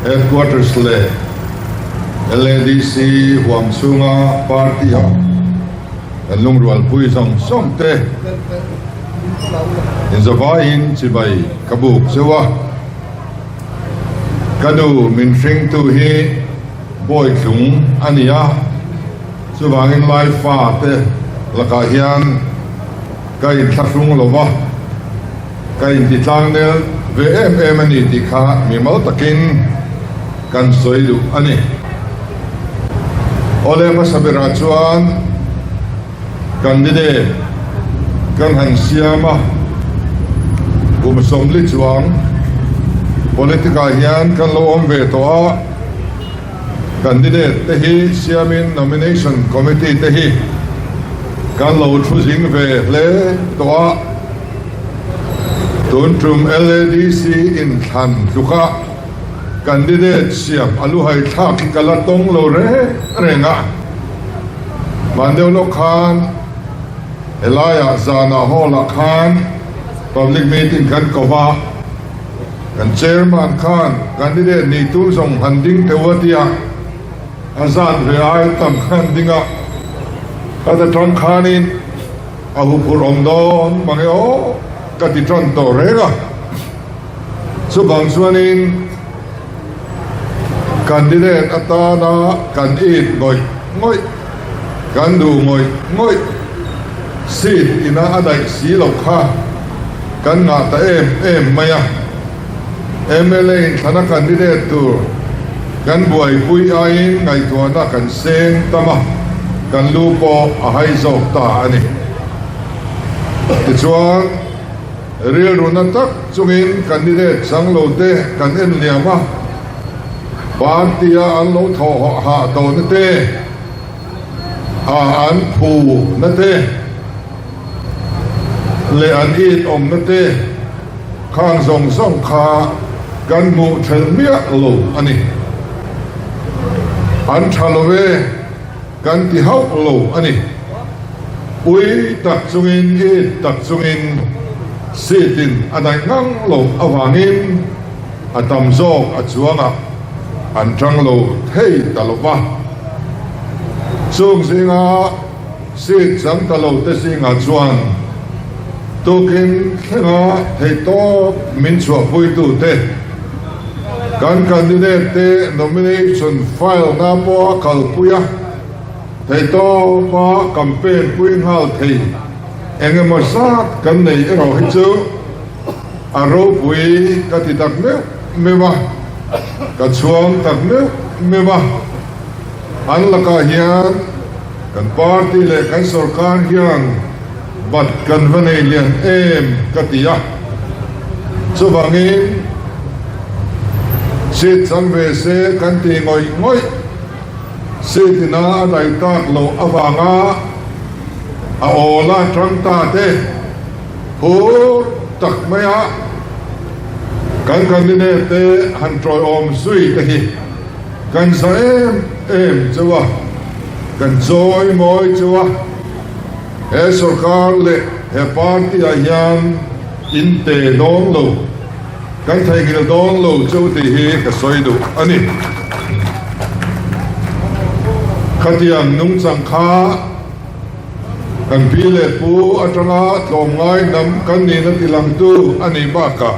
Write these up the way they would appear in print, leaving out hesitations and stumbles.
headquarters le LADC Huam Sunga Party ha kan lung rual pui song song te in zavain chibai kabuk sewa kadu min thing tu hi boy thung ania chuwangin lai fa te laka hian kai thlasung lova kai titlang nel VM ani tikha mi mal takin kan soilu ani ole ma sabira chuan candidate kan han siama som li chuang politica hian kan lo om ve to a candidate te hi siamin nomination committee te hi kan lo thu jing ve le to a tun trum LADC in than luka candidate siam alu hai thak kala tong lo renga mandeu lo khan Elaya Zana Hola Khan public meeting kan kova kan chairman Khan candidate ni tu song handing tewatia azan ve ai tam khan dinga kada tron khanin ahu purom don mangeo kati tron to rega so bang suanin candidate atana kan eat ngoi kan du ngoi seat ina adai si lo kha kan nga ta em maya MLA thana candidate tu kan buai pui ai ngai tuana kan seng tama kan lupo a hai zok ta ani ti chuan real runa tak chungin candidate sang lo te kan en liama partia an lo tho ha to na te a an phu na te le an it om na te khang zong song kha kan mu thel mia lo ani an thalove kan ti hau lo ani ui tak chungin it tak chungin sitin anai ngang lo awangin atam zok achuanga an tang lo thei talova chung singa sit sang talo te singa chuan tokin khenga thei to min chua pui tu te kan candidate te nomination file na po kalpuya thei to pa campaign pui hal thei engema sat kan nei ero hi chu aro pui ka ti tak mewa ka chuang tak mewa an laka hian kan party le kan sarkar hian bat kan vanei lian em katia chuwangin sit sang ve se kan ti ngoi sitina adai tak lo awanga a ola tang ta te hur tak maya kan candidate te han troi om sui te hi kan sa em chuwa kan joy moi chuwa he sarkar le he party a hian in te dong lo kan thai gil dong lo chu ti hi ka soidu ani khatiam nung chang kha kan pile pu atanga tlom ngai nam kan ni na tilang tu ani ba ka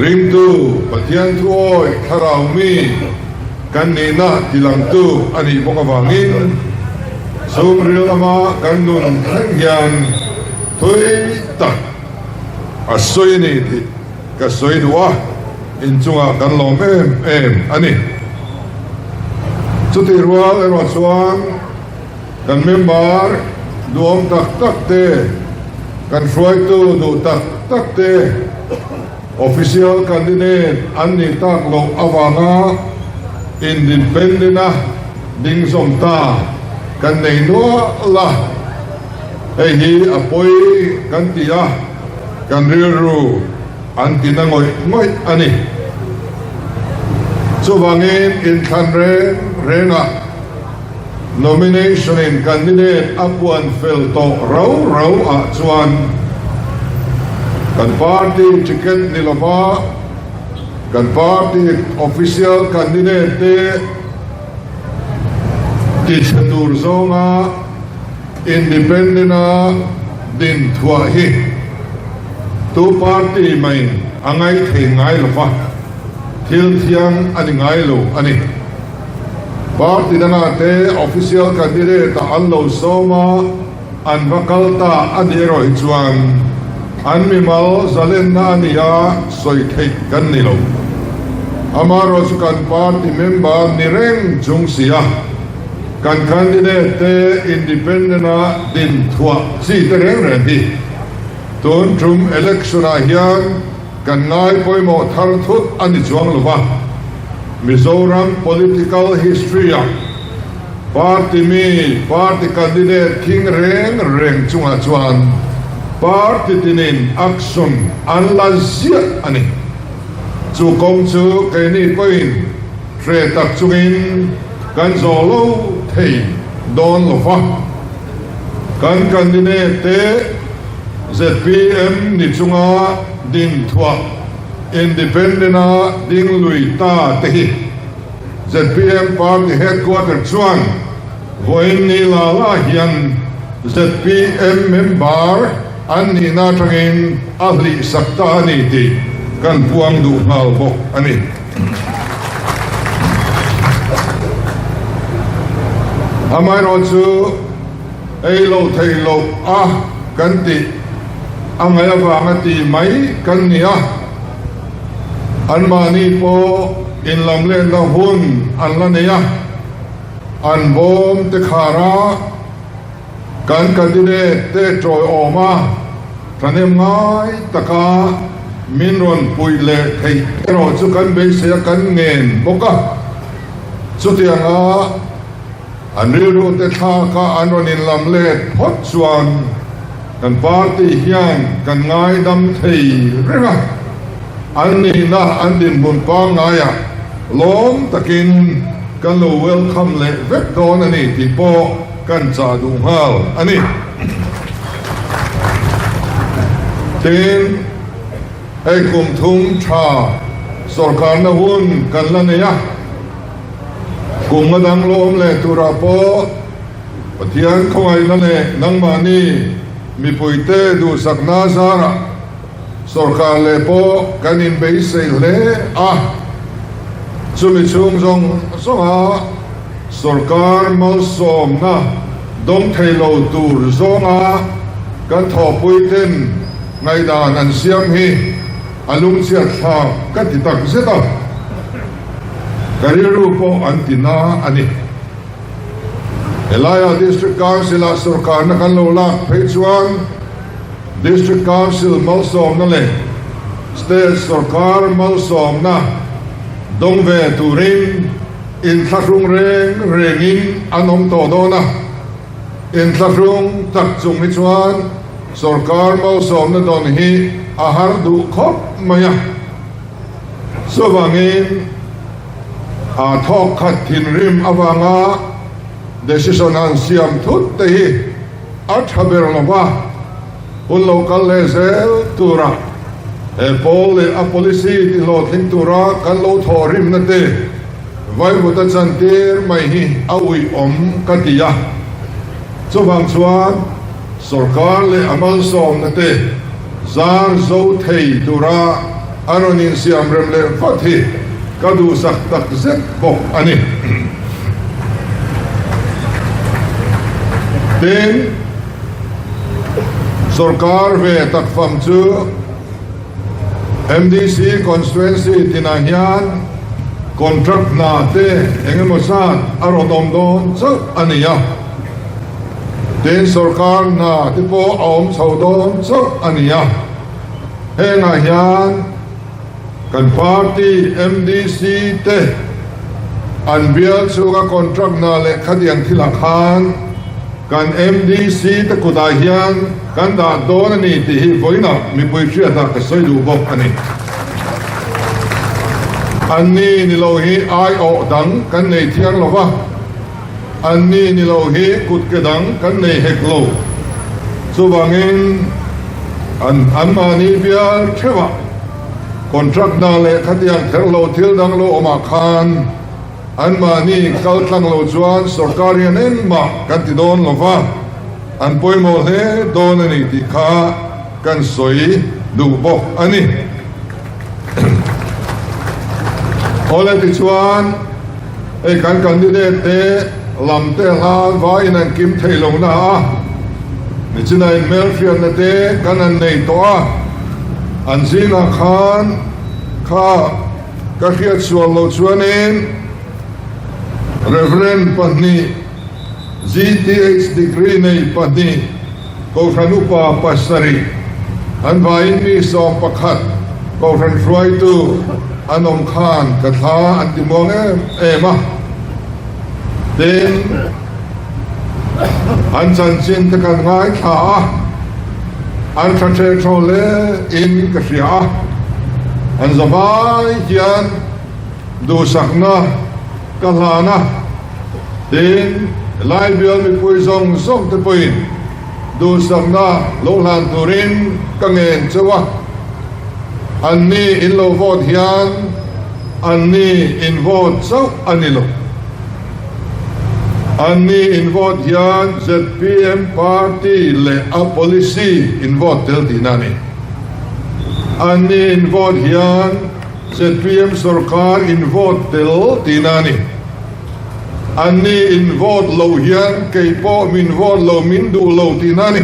rim tu pathian thu oi tharau mi kan ni na tilang tu ani boka wangin sum ril ama kan nun yan thui tak a soi ni ti ka soi duwa in chunga kan lom em ani chuti rual ero chuan kan member duom tak te kan fruai tu du tak te official candidate ani tak lo awanga independent ding som ta kan nei no la hei hi apoi kan tia kan ru an tina ngoi ani chuwangin in than renga nomination in candidate apuan fel to rau a chuan kan party ticket nilova kan party official candidate te Tichatur zonga independent din thua hi tu party mai angai thei ngai lo fa thil thiang ani ngai lo ani party dana te official candidate ta allo soma an vakalta adiroi chuan an mi mal zalen na ania soi thei kan ni lo amaro chu kan party member nireng chung sia kan candidate te independent din thua si te reng ren hi tun trum election a hian kan ngai poimo thar thut ani chuang lo ba Mizoram political history party candidate king reng chunga chuan party tinin action an la zia ani chu kong chu ke ni poin tre tak chungin kan zolo thei don lo fa kan candidate te ZPM ni chunga din thua independent ding lui ta te hi ZPM party headquarter chuan voin ni la hian ZPM member an ni na tangin ahli sakta ni ti kan puang du hal bok ani amai ro chu ei lo thei lo a kan ti angai awanga ti mai kan nia an mani po in lam le na hun an la nia an bom te khara kan candidate te troi oma thanem ngai taka min ron pui le thei ro chu kan be se kan ngen boka chu tianga an riru te tha ka an ron in lam le hot chuan kan party hian kan ngai dam thei renga an ni na an din bun pa ngaya lom takin kan lo welcome le vek don ani ti po kan cha du hal ani tin ai kum thum tha sarkar na hun kan la ne ya kum madang lom le tura po pathian khoi na le nang mani mi puite du sakna sara sarkar le po kanin be se le a chumi chung jong songa sarkar mal som na dong thei lo tur zonga kan tho puiten ngai dan an siam hi alung sia tha ka ti tak zeta kariru po antina ani Elaya District Council a sarkar na kan lo la phechuan District Council mal som na le State sarkar mal som na dong ve turin in tharung rengin anom to dona in tharung tak chung hi chuan sarkar mal som na don hi ahar du khop maya so wangin a thok khat thin rim awanga decision an siam thut te hi a thaber lawa un local level tura e pol a policy ti lo thing tura kan lo thorim na te vai buta chantir mai hi awi om katia so wang chuan sarkar le amal som na te zar zo thei tura anonin siam rem le fathi kadu sak tak zek bok ani then sarkar ve tak fam chu MDC constituency tinahyan contract na te engemosat arodom don so aniya then sarkar na tipo om chaudon so aniya henga hyan kan party MDC te anbial chuga contract na le khadiang thilakhan kan MDC te kudahian kan da don ani ti hi voina mi pui thria ta ka soi du bok ani anni ni lo hi ai o dang kan nei thiang lo wa anni ni lo hi kut ke dang kan nei hek lo so wangin an mani bia thewa คนทรักนาเลขัดยังเทโลทิลดังโลอมาคานอันมานี่เขาตั้งโลจวนสกอรียนเอ็นมากันติโดนลงฟ้าอันป่วยโมเลโดนนี่ที่ขากันสวยดูบกอันนี้ โอเลติชวนไอ้การกันดิเดตเตลำเตลาไว้นั่นกิมเทลงนะนี่จะได้เมลฟิอันเตกันอันในตัวอันซีนาคานข้าก็เขียนส่วนโลชวนเองเรเวรนปันนี้ GTH degree ในปันนี้ก็ขันุปาปัสสรีอันไว้มีสองประคัดก็ขันรวยตัวอันอมขานกระทาอันติมองเอมาเดินอันจันจินตะกันง่ายขาอันชัดเจนโชเลอินกษยาอันสบายเจียนดูสักนะกัลานะเดินไล่เบียร์มีปุยส่งตะปุยดูสักนะโลลันตุรินกังเงินเจ้าวะอันนี้อินโลวอดฮิอันอันนี้อินวอดเจ้าอันนี้โลอันนี้อินวอดฮิอัน ZPM Party และ a policy อินวอดเทลที่นั่นอันนี้อินวอดฮิอัน ZPM สรการอินวอดเทลที่นั่นอันนี้อินวอดโลฮิอันเกี่ยวกับมินวอดโลมินดูโลที่นั่น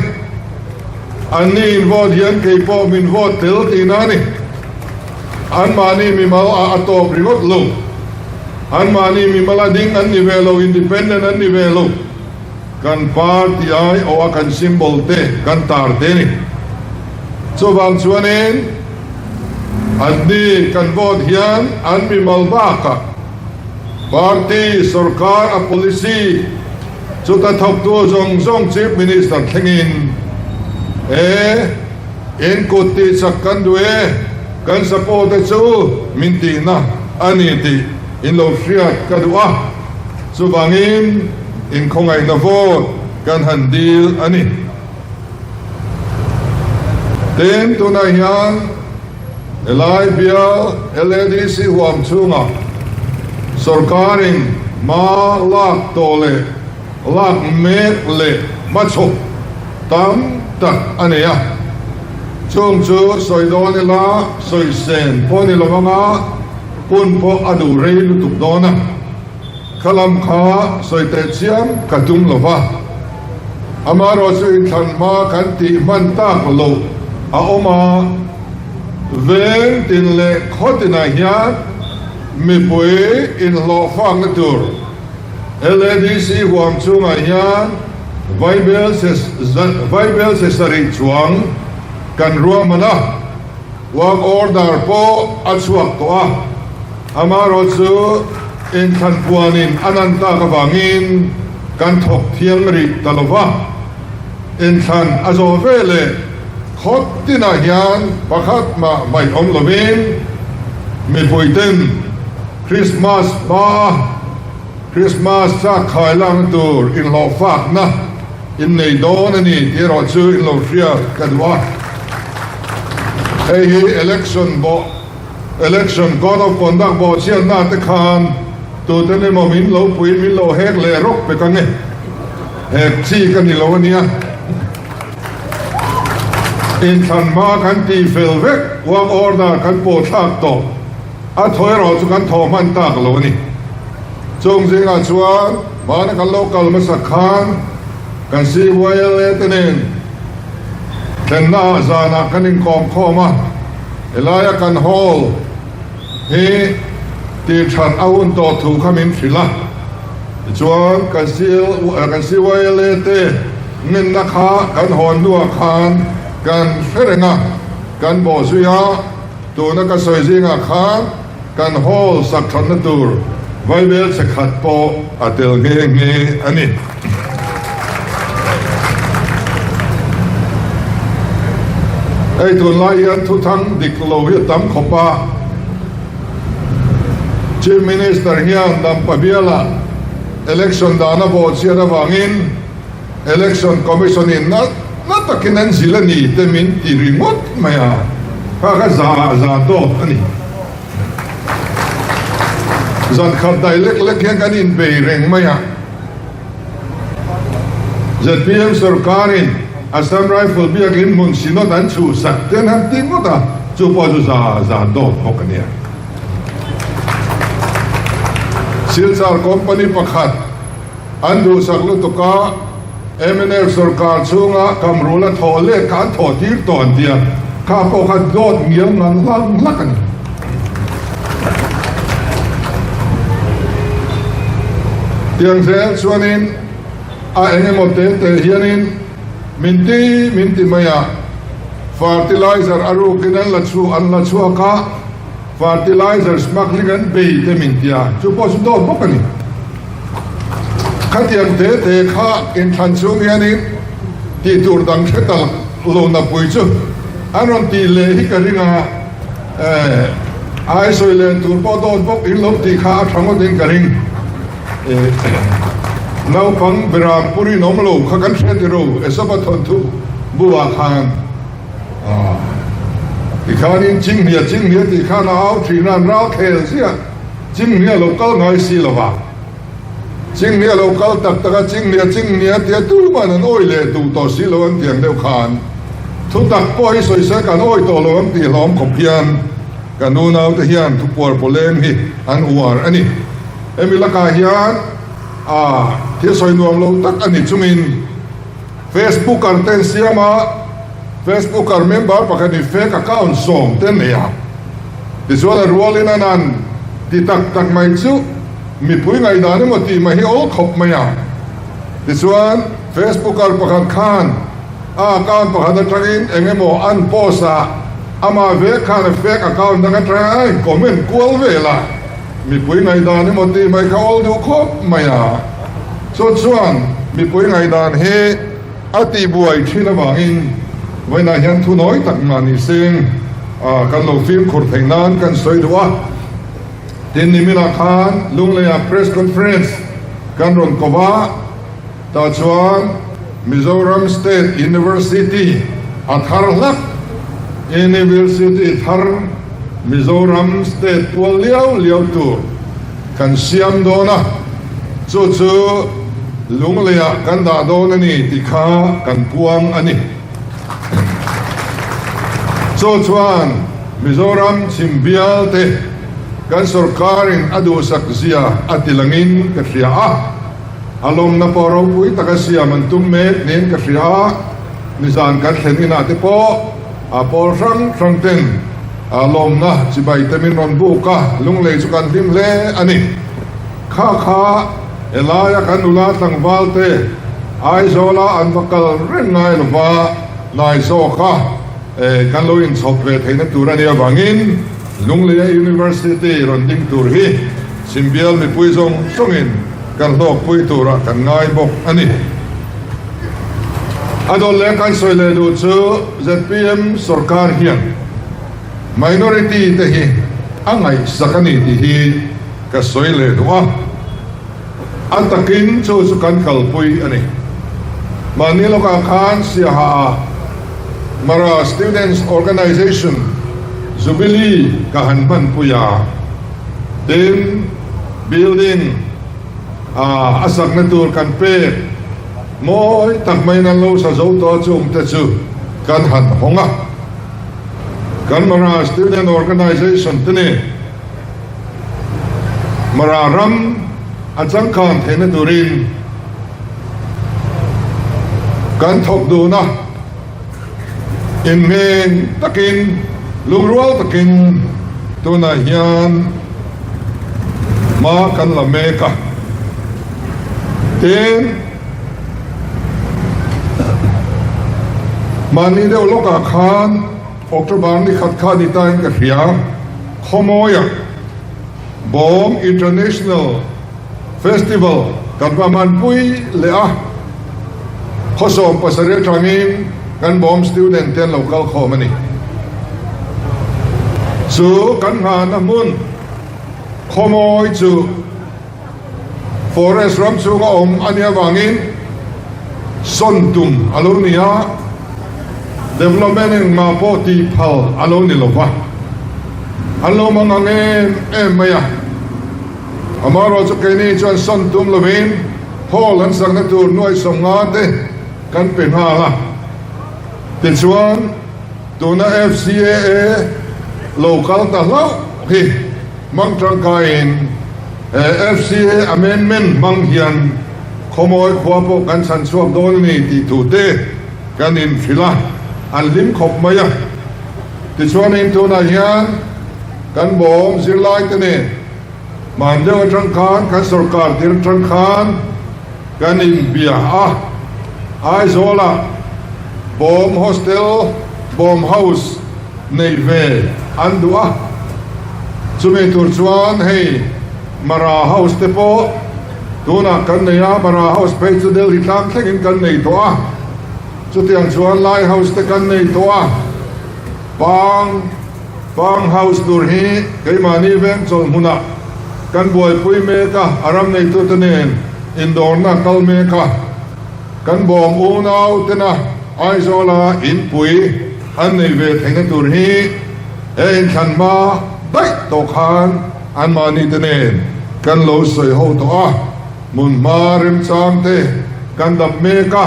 อันนี้อินวอดฮิอันเกี่ยวกับมินวอดเทลที่นั่นอันมานี่มีมาอัตโตปริวัติโลอันมานี่มีมาลาดิ้งอันนิเวโลอินดิเพนเดนต์อันนิเวโลกันปาร์ตี้ไอโอกันซิมโบลเตกันตาร์เตนี่ส่วนบางส่วนเองอันนี้กันวอดฮิอันอันมีมาลบากะปาร์ตี้สรการอัพ policy สุดท้ายทบตัวจงชีฟมินิสเตอร์ทั้งอินเอ็นกุฏิสักกันด้วยกันสปอร์ตจูมินตีนะอันนี้ที่อินโลเฟียกันด้วยสุบางินอินคงไอนาโวกันฮันดีลอันนี้เต็มตัวนายยันไลเบียLADC หวมชุงอ่ะสรการิงมาลากโตเลลากเมกเลมาชกตั้มตักอันนี้อ่ะช่วงจูสอยโดนละสอยเซนพอนี่ละมั้งอ่ะคุณพออดูเรียลุตุกโดนนะขลังขาสอยเตเชียมกระตุ้มละวะอามาเราช่วยทันมากันตีมันตากโลอาอมาเวนตินเล่ขอตินายามีปุยอินโลฟังตัว LADC หวมชุงอาญาไวเบลเซสริจวงกันรวมนะวางออร์ดาร์พออัศวกตัวอามาโรซูอินทันปวนินอนันตากบังินกันถกเทียงริตลวะอินทันอาโซเวเลขดตินาฮยานประคัดมาไม่อมลวินมีปุยเต็มคริสต์มาสมาคริสต์มาสสักขายลังตูอินโลฟักนะอินในโดนนี่ที่เราซื้ออินโลเฟียกันวะไอ้ election god of conduct บอกเชียนนาตะคานตัวเต้นมามินโลปุยมินโลเฮกเลรกไปกันไงเฮกชี้กันนี่โลเนี่ยอินทันมากันตีเฟลเวกวางออร์ดากันโปรดทักต่ออัฐอยเราสุกันทอมันตากโลนี่จงสิงอาชวนมาในกันโลกาลมาสักคานกันซีไวเลตเนนเทนนาซานากันอินกองข้อมาเอลายกันฮอลเฮตีฉันเอาอุนโตถูกขมิ้นฟิละจวนกันซีไวเลเตเงินนักขากันหอนดัวคานกันเฟรงะกันบอสุยาตัวนักสอยสิงอาคานกันฮอลสักชันตูร์ไวเบลสขัดโปอัตเตลเงอันนี้ไอ้ตัวลายยันทุทั้งดิกโลวิตัมขบะชีฟมินิสเตอร์เฮียนดัมปะเบียละ election ดานาบอดเสียระวังอิน election commission อินนัดตะกินันสิลนี่เตมินตีรีโมทไม่อะ ข้าก็ซาโต้นี่จันขัดได้เล็กๆแค่กันอินเปย์เร่งไหมอ่ะจัดพีเอ็มสุรการินอาสามไรฟิลเบียกินมุนสิโนดันชูสักเต็นหันติงก็ตาจูปอจูซาโต้หกเนี่ยซิลซาร์คอมพานีประคัดอันดูสักลุตุกาเอเมเนอร์สุรการชูงะคำรู้ละทอเล่การถอดทีร์ตอนเดียข้าพขัดโดดเงี้ยงันลักกันเตียงเสียส่วนนี้เองหมดเตเฮียนินมินตีมายาฟาร์ติไลเซอร์อารุกินันลัดชัวก้าฟาร์ติไลเซอร์สมัครลิกันเบย์เตมินตียาจูปอสุดโดนพวกนี้ขัดเตียงเตข้าอินทันซูเฮียนินที่ตูร์ดังเชตัลโลนับปุยจูอันนั้นตีเลหิกริงาไอโซเลนตูร์ปอโดนพวกอินลบตีข้าทั้งหมดอินกริงน้าฟังเบรามปุรินอมโลขกันเชติโรเอสบัตทนทุบัวขานที่ข้านี่จริงเนี่ยที่ข้าน้าเอาที่นั่นเราเคลเสียจริงเนี่ยเราก็ง่ายสิละวะจริงเนี่ยเราก็ตักจริงเนี่ยเดี๋ยวตู้มันโอ้ยเลยตู้ต่อสิเราอันเดียงเดียวขานทุกตักป่อยสวยเสียกันโอ้ยตัวเราอันที่ล้อมขบเพียนกันนู่นเอาแต่เฮียนทุกปวดปวดเล่งนี่อันหัวอันนี้มีลักการเฮียนที่สอยนวมเราตักอันนี้จุมิน Facebook กันเต้นเสียมา Facebook กันเมมเบอร์ปากนี้ fake account ส่งเต้นเนี่ยที่ส่วนรัวลินันที่ตักไม่จุมีผู้ใหญ่ด่านี่หมดที่ไม่ให้โอ้ขบไม่อ่ะที่ส่วน Facebook กันปากข้านการปากนั้นทางอินเองโมอันโพสต์มาเวกข้าน fake account ดังนั้นไอ้คอมเมนต์กวลเวล่ะมีผู้ใหญ่ด่านี่หมดที่ไม่เขาดูครบไม่อ่ะส่วนมีผู้ใหญ่ด่าเฮอติบวยที่ระหว่างอินไว้ในยันทุน้อยตักมานิสิงกันลงฟิล์มขุดแห่งนั้นกันสวยดัวที่นิมิลาคานลุงเลยเพรสคอนเฟรนซ์กันรอนกว่าตาชวนมิโซรัมสเตทยูนิเวอร์ซิตี้อัฐารลักยูนิเวอร์ซิตี้ธาร์มิโซรัมสเตทปัวเลี้ยวตัวกันเสียมโดนะจู่ลุงเลยกันดาโดนนี่ติข้ากันพวงอันนี้ชวนมิโซรัมชิมเบียลเตกันสุรการินอดูสักเสียอติลังินกัศยาอารมณ์นับเราคุยตะกัศยามันตุ้มเมฆเนียนกัศยานิสานกันเห็นนาติโปปอรังเต็นอารมณ์นะจิบายเตมินนบุกะลุงเลยสุกันทิมเล่อันนี้ข้าเอลายกันอุลาตังวาลเตไอโซลาอันฟักลเร่งไงหรือว่านายโซข้ากันลุยน์สอบเวทให้นักตุรานีบังอินลุงเลียยูนิเวอร์ซิตี้รอนดิ้งตุรฮีซิมเบียลมีปุยส่งอินกันโลกปุยตุระกันง่ายบอกอันนี้อดอลเลกันสวยเลยดูชื่อ ZPM สุรการเฮียน minority เตฮีอันไหนสักนิดที่ก็สวยเลยดูว่าอันตะกินชูสุกันขัลปุยอันนี้มานี่เราก็ขานเสียหามารา Students Organization จูบิลีกัหันพันปุยาเดิน building อาศักนัตูร์กันเป้มอยตักไม่นั่นเราสะสมตัวจุ่มเตจูกันหันหงะกันมารา Student Organization ที่นี่มารารัมอาจารย์การเทนดูรินการทบดูนะอินเมนตะกินลุงรัวตะกินตัวนายยันมากันละเมกะเต็นมันนี่เดียวลูกอาคารออกจากบ้านนี่ขัดข้าดิตายกันเสียขโมยบอมอินเตอร์เนชั่นแนลเฟสติวัลกันประมาณปุยเละข้อสอบภาษาเรียกทางนี้กันบอมสตูเดนต์เทนโลคัลคอมนี่สู่กันงานน้ำมันขโมยสู่ฟอเรสต์รัมสู่ก็อันนี้วางินส้นตุ่มอลูเนียเด development in nga po ti phal alo ni lova alo mga ngem maya amaro cho kini chuan son tum lovin hol an sang na tur noi som nga te kan pen ha la tin chuan tuna FCAA local ta lau hi mang trang kain FCA amendment mang hian khomoi khwapo kan san suak don ni ti tu te kan in phila an lim khop maya ti chuan in tuna hian kan bom zirlai te ne man dewa trang khan kan sarkar dir trang khan kan in bia ai zola bom hostel bom house nei ve an dua chumi tur chuan hei mara house te po tuna kan nei a mara house pe chu del hi tlang thlengin kan nei to a chu tiang chuan lai house te kan nei to a pang house tur hi keimani veng chol huna kan boi pui me ka aram nei tu te nen indoor na kal me ka kan bom u nau te na ai zola in pui an nei ve theng tur hi en khan ma dai to khan an ma ni te nen kan lo soi ho to a mun ma rem chang te kan dap me ka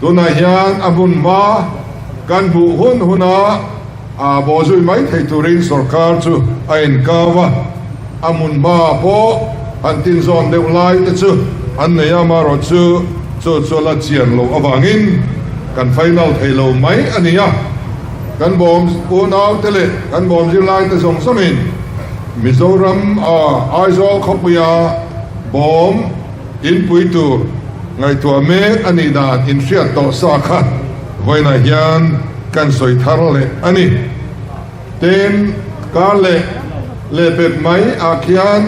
tuna hian abun ma kan bu hun huna a bo zui mai thei turin sarkar chu a in kawa amun ma po an tin zon deu lai te chu an nei ama ro chu la chian lo awangin kan final thei lo mai ania kan bom u nau tele kan bom zir lai te zong samin Mizoram aizol khopia bom in puitu ngai tua me ani da in ria to sa kha voina hian kan soi thar le ani ten ka le pep mai akian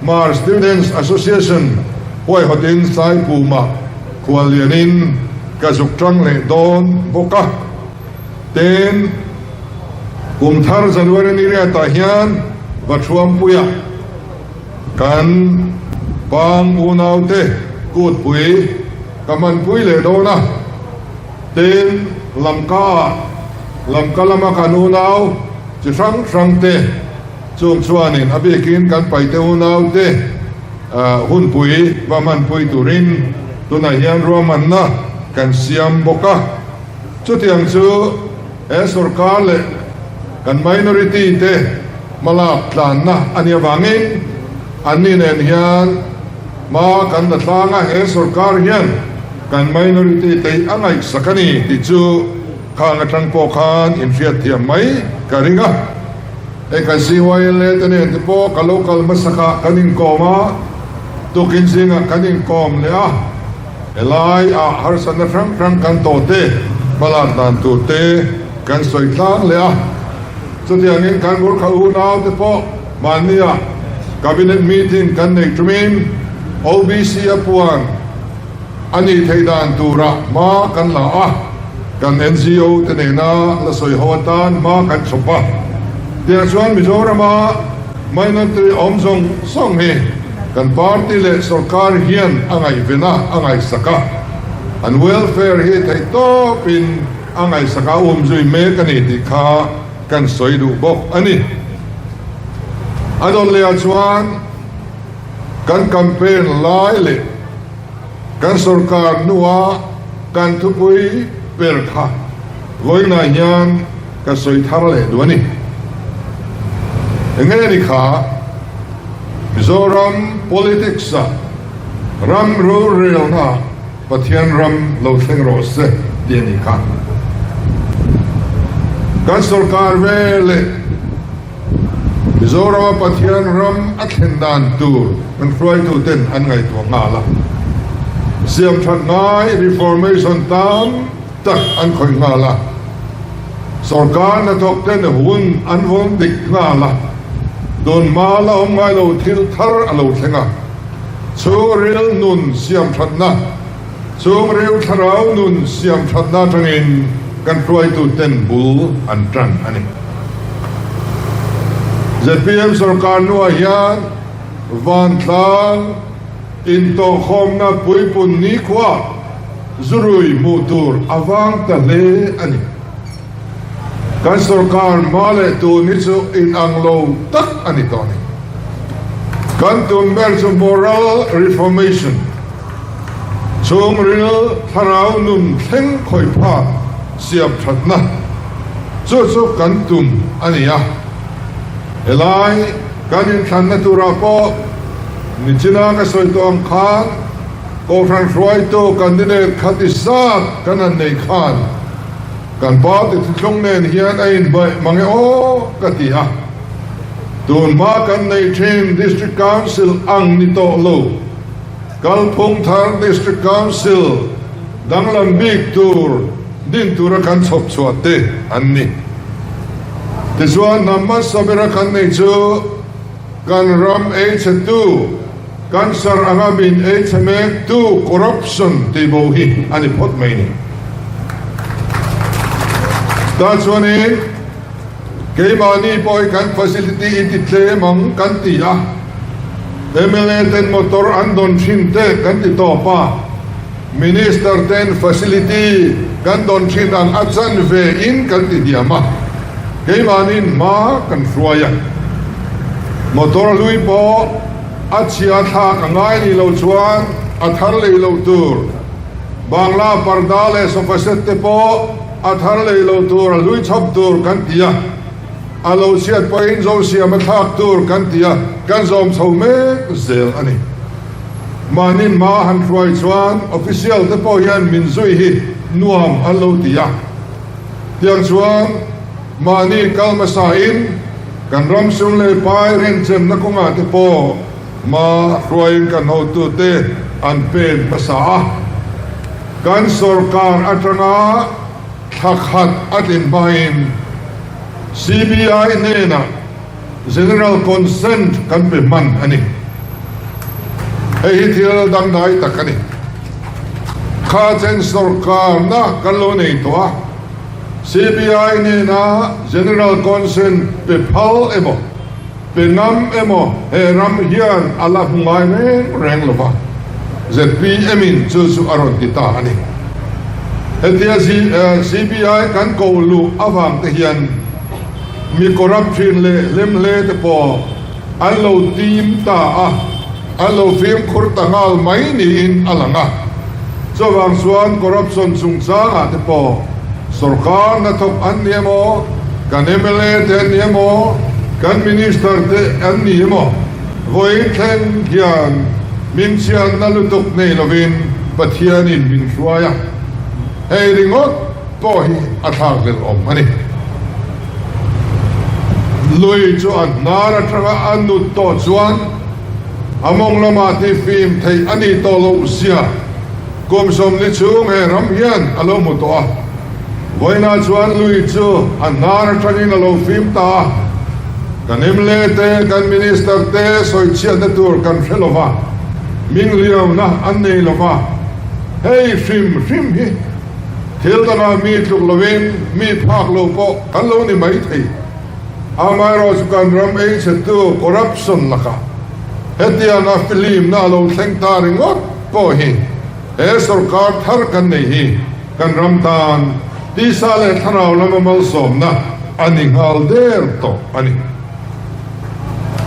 Mar Students Association hoi hotin sai puma kwalianin ka zuk trang le don boka ten thar January ni ria ta hian Vatuam puya kan pang unau te kut pui kaman pui le do na ten lamka lama kan unau chi sang te chung chuanin abikin kan pai te unau te hun pui waman pui turin tuna hian roman na kan siam boka chu tiang chu sarkar le kan minority te malak tlan na ania wangin ani nen hian ma kan da tlanga he sarkar hian kan minority te angai sakani ti chu khang atang po khan in fiat thiam mai karinga e ka siwai le tene te po ka local masaka kanin koma tu kin singa kanin kom le a elai a har san na frang kan to te malak dan tu te kan soi tlang le a so tiangin kan gor kha u nau te po mania cabinet meeting kan nei tumin OBC apuan ani theidan tura ma kan la a kan NGO te nei na la soi hawatan ma kan chopa tiang chuan Mizoram minority omzong song he kan party le sarkar hian angai vena angai saka an welfare he thei to pin angai saka zui me kan ti kha kan soi du bok ani adon le chuan kan campaign lai le kan sarkar nuwa kan thupui per kha voina hian ka soi thar le du ani engene ni kha Mizoram politics ram rural na pathian ram lo theng ro se tiani kha kan sarkar vele Mizoram pathian ram athendan tur kan froi tu ten an ngai tu ngala siam that ngai reformation tam tak an khoi ngala sarkar na tok ten hun an von dik ngala don mala om ngai lo thil thar alo thenga chu ril nun siam that na chu ril tharau nun siam that na tangin kan froi tu ten bul an tran ani ZPM sarkar nu hian van thlang in to khom na pui pun ni kwa zurui mutur awang ta le ani การสุรการมาเลตูนิสุอินอังโลตักอันนี้ตอนนี้การตุนเบลส์ moral reformation ช่วงเรือทาราวนุนเพ่งคอยพาเสียบชัดนะจู่ๆกันตุนอันนี้อ่ะเอลัยการยินขันนัตุราโปนิจินากระสวยตัวอังคารโกฟรันฟรอยโตกันดิเนตขัดิซาดกันนันในขานกันปาติดลงเนินเฮียนไอ้ใบมังเอโอกติอ่ะตูนมากันในเชน District Council อังนิโตโลกัลพงทาร์ District Council ดังลัมบิกตูร์ดินตูระกันสบสวดเตอันนี้ที่ส่วนนำมาสบิระกันในจูกันรัมH2กันสารอังบินH2 corruption ที่โบฮีอันนี้พอดไม่นี่ตาส่วนนี้เกี่ยมานี่ปอยกัน facility อิติเตมังกันตีอ่ะMLA เต็นมอเตอร์อันดอนชินเตกันติต่อป้า Minister เต็น facility กันดอนชินอันอัจฉริเวอินกันติเดียมาเกี่ยมานี่มากันสวยมอเตอร์ลุยปออัจฉริยะทางง่ายนี่เราชวนอัธารเลยเราตูร์บางลาปาร์ดาเลสโฟเซตเตปออัธารเลยเราตูร์ลุยชับตูร์กันตีอ่ะอาเราเสียดไปอินโซเซียมาทักตูร์กันตีอ่ะกันซอมสาวเมกเซลอันนี้มานินมาหันรวยชวนออฟฟิเชียลเตปอยันมินซุยฮินวมอัลโลตีอ่ะเตียงชวนมานี่กัลมาสาอินกันรำซุนเลยไปเรียนเซมนักงานเตปอมารวยกันเอาตัวเตอันเป็นภาษาการสุรการอัตราทักหัดอัติมบายน CBI เนี่ยนะ General Consent กันเป็นมันอันนี้ไอ้ที่เราดังได้ตะกันนี่ข้าเจนสุรการนะกันโลนี่ตัว CBI เนี่ยนะ General Consent เป็นพัลเอโมเป็นน้ำเอโมเฮรัมเฮียนอัลลาฮุมายเมนแรงลบะ ZPM จู่ๆอารมณ์ติดตาอันนี้เฮียCBI กันโกลูอวังเฮียนมีคอร์รัปชันเล่มเล่แต่พออันเราทีมตาอันเราฟิล์มคุรตังอัลไม่นี่อินอัลงะส่วนส่วนคอร์รัปชันสูงสังแต่พอสุรการนัทบอันนี้โมกันเอเมเล่เทนนี้โมกันมินิสเตอร์เทอันนี้โมวัยเทนเฮียนมินเชียนนั่นลุตุกเนลวินปัทยานินมินชัวยะเฮริงอตโตฮีอัฐากเลอมอันนี้ลุยจวนนาราทระอันนุตโตจวนอมงละมาที่ฟิล์มไทยอันนี้โตโลเซียกุมสมนิชุงเฮรัมเฮียนอารมณ์มุตัววัยนาจวนลุยจูอันนาราทระนี่นโลฟิล์มตากันเอมเลเตกันมินิสเตอร์เตสอยเชียนตัวกันเฟลวามิงเลียวนะอันนี้ลวาเฮ้ยฟิล์มฮีเทลตนามีทุกลวินมีภาคโลโปกันโลนี่ไม่ไทยอามายรอสกันรำเองเสตัวคอร์รัปชันละค่ะเฮติยานาฟิลิมน่าเราเซ็งตาริงอดโปฮีเอสุรการทาร์กันนี่ฮีกันรำตานที่ซาเลทนาวลำมัลสมนะอันนี้ฮัลเดอร์โตอันนี้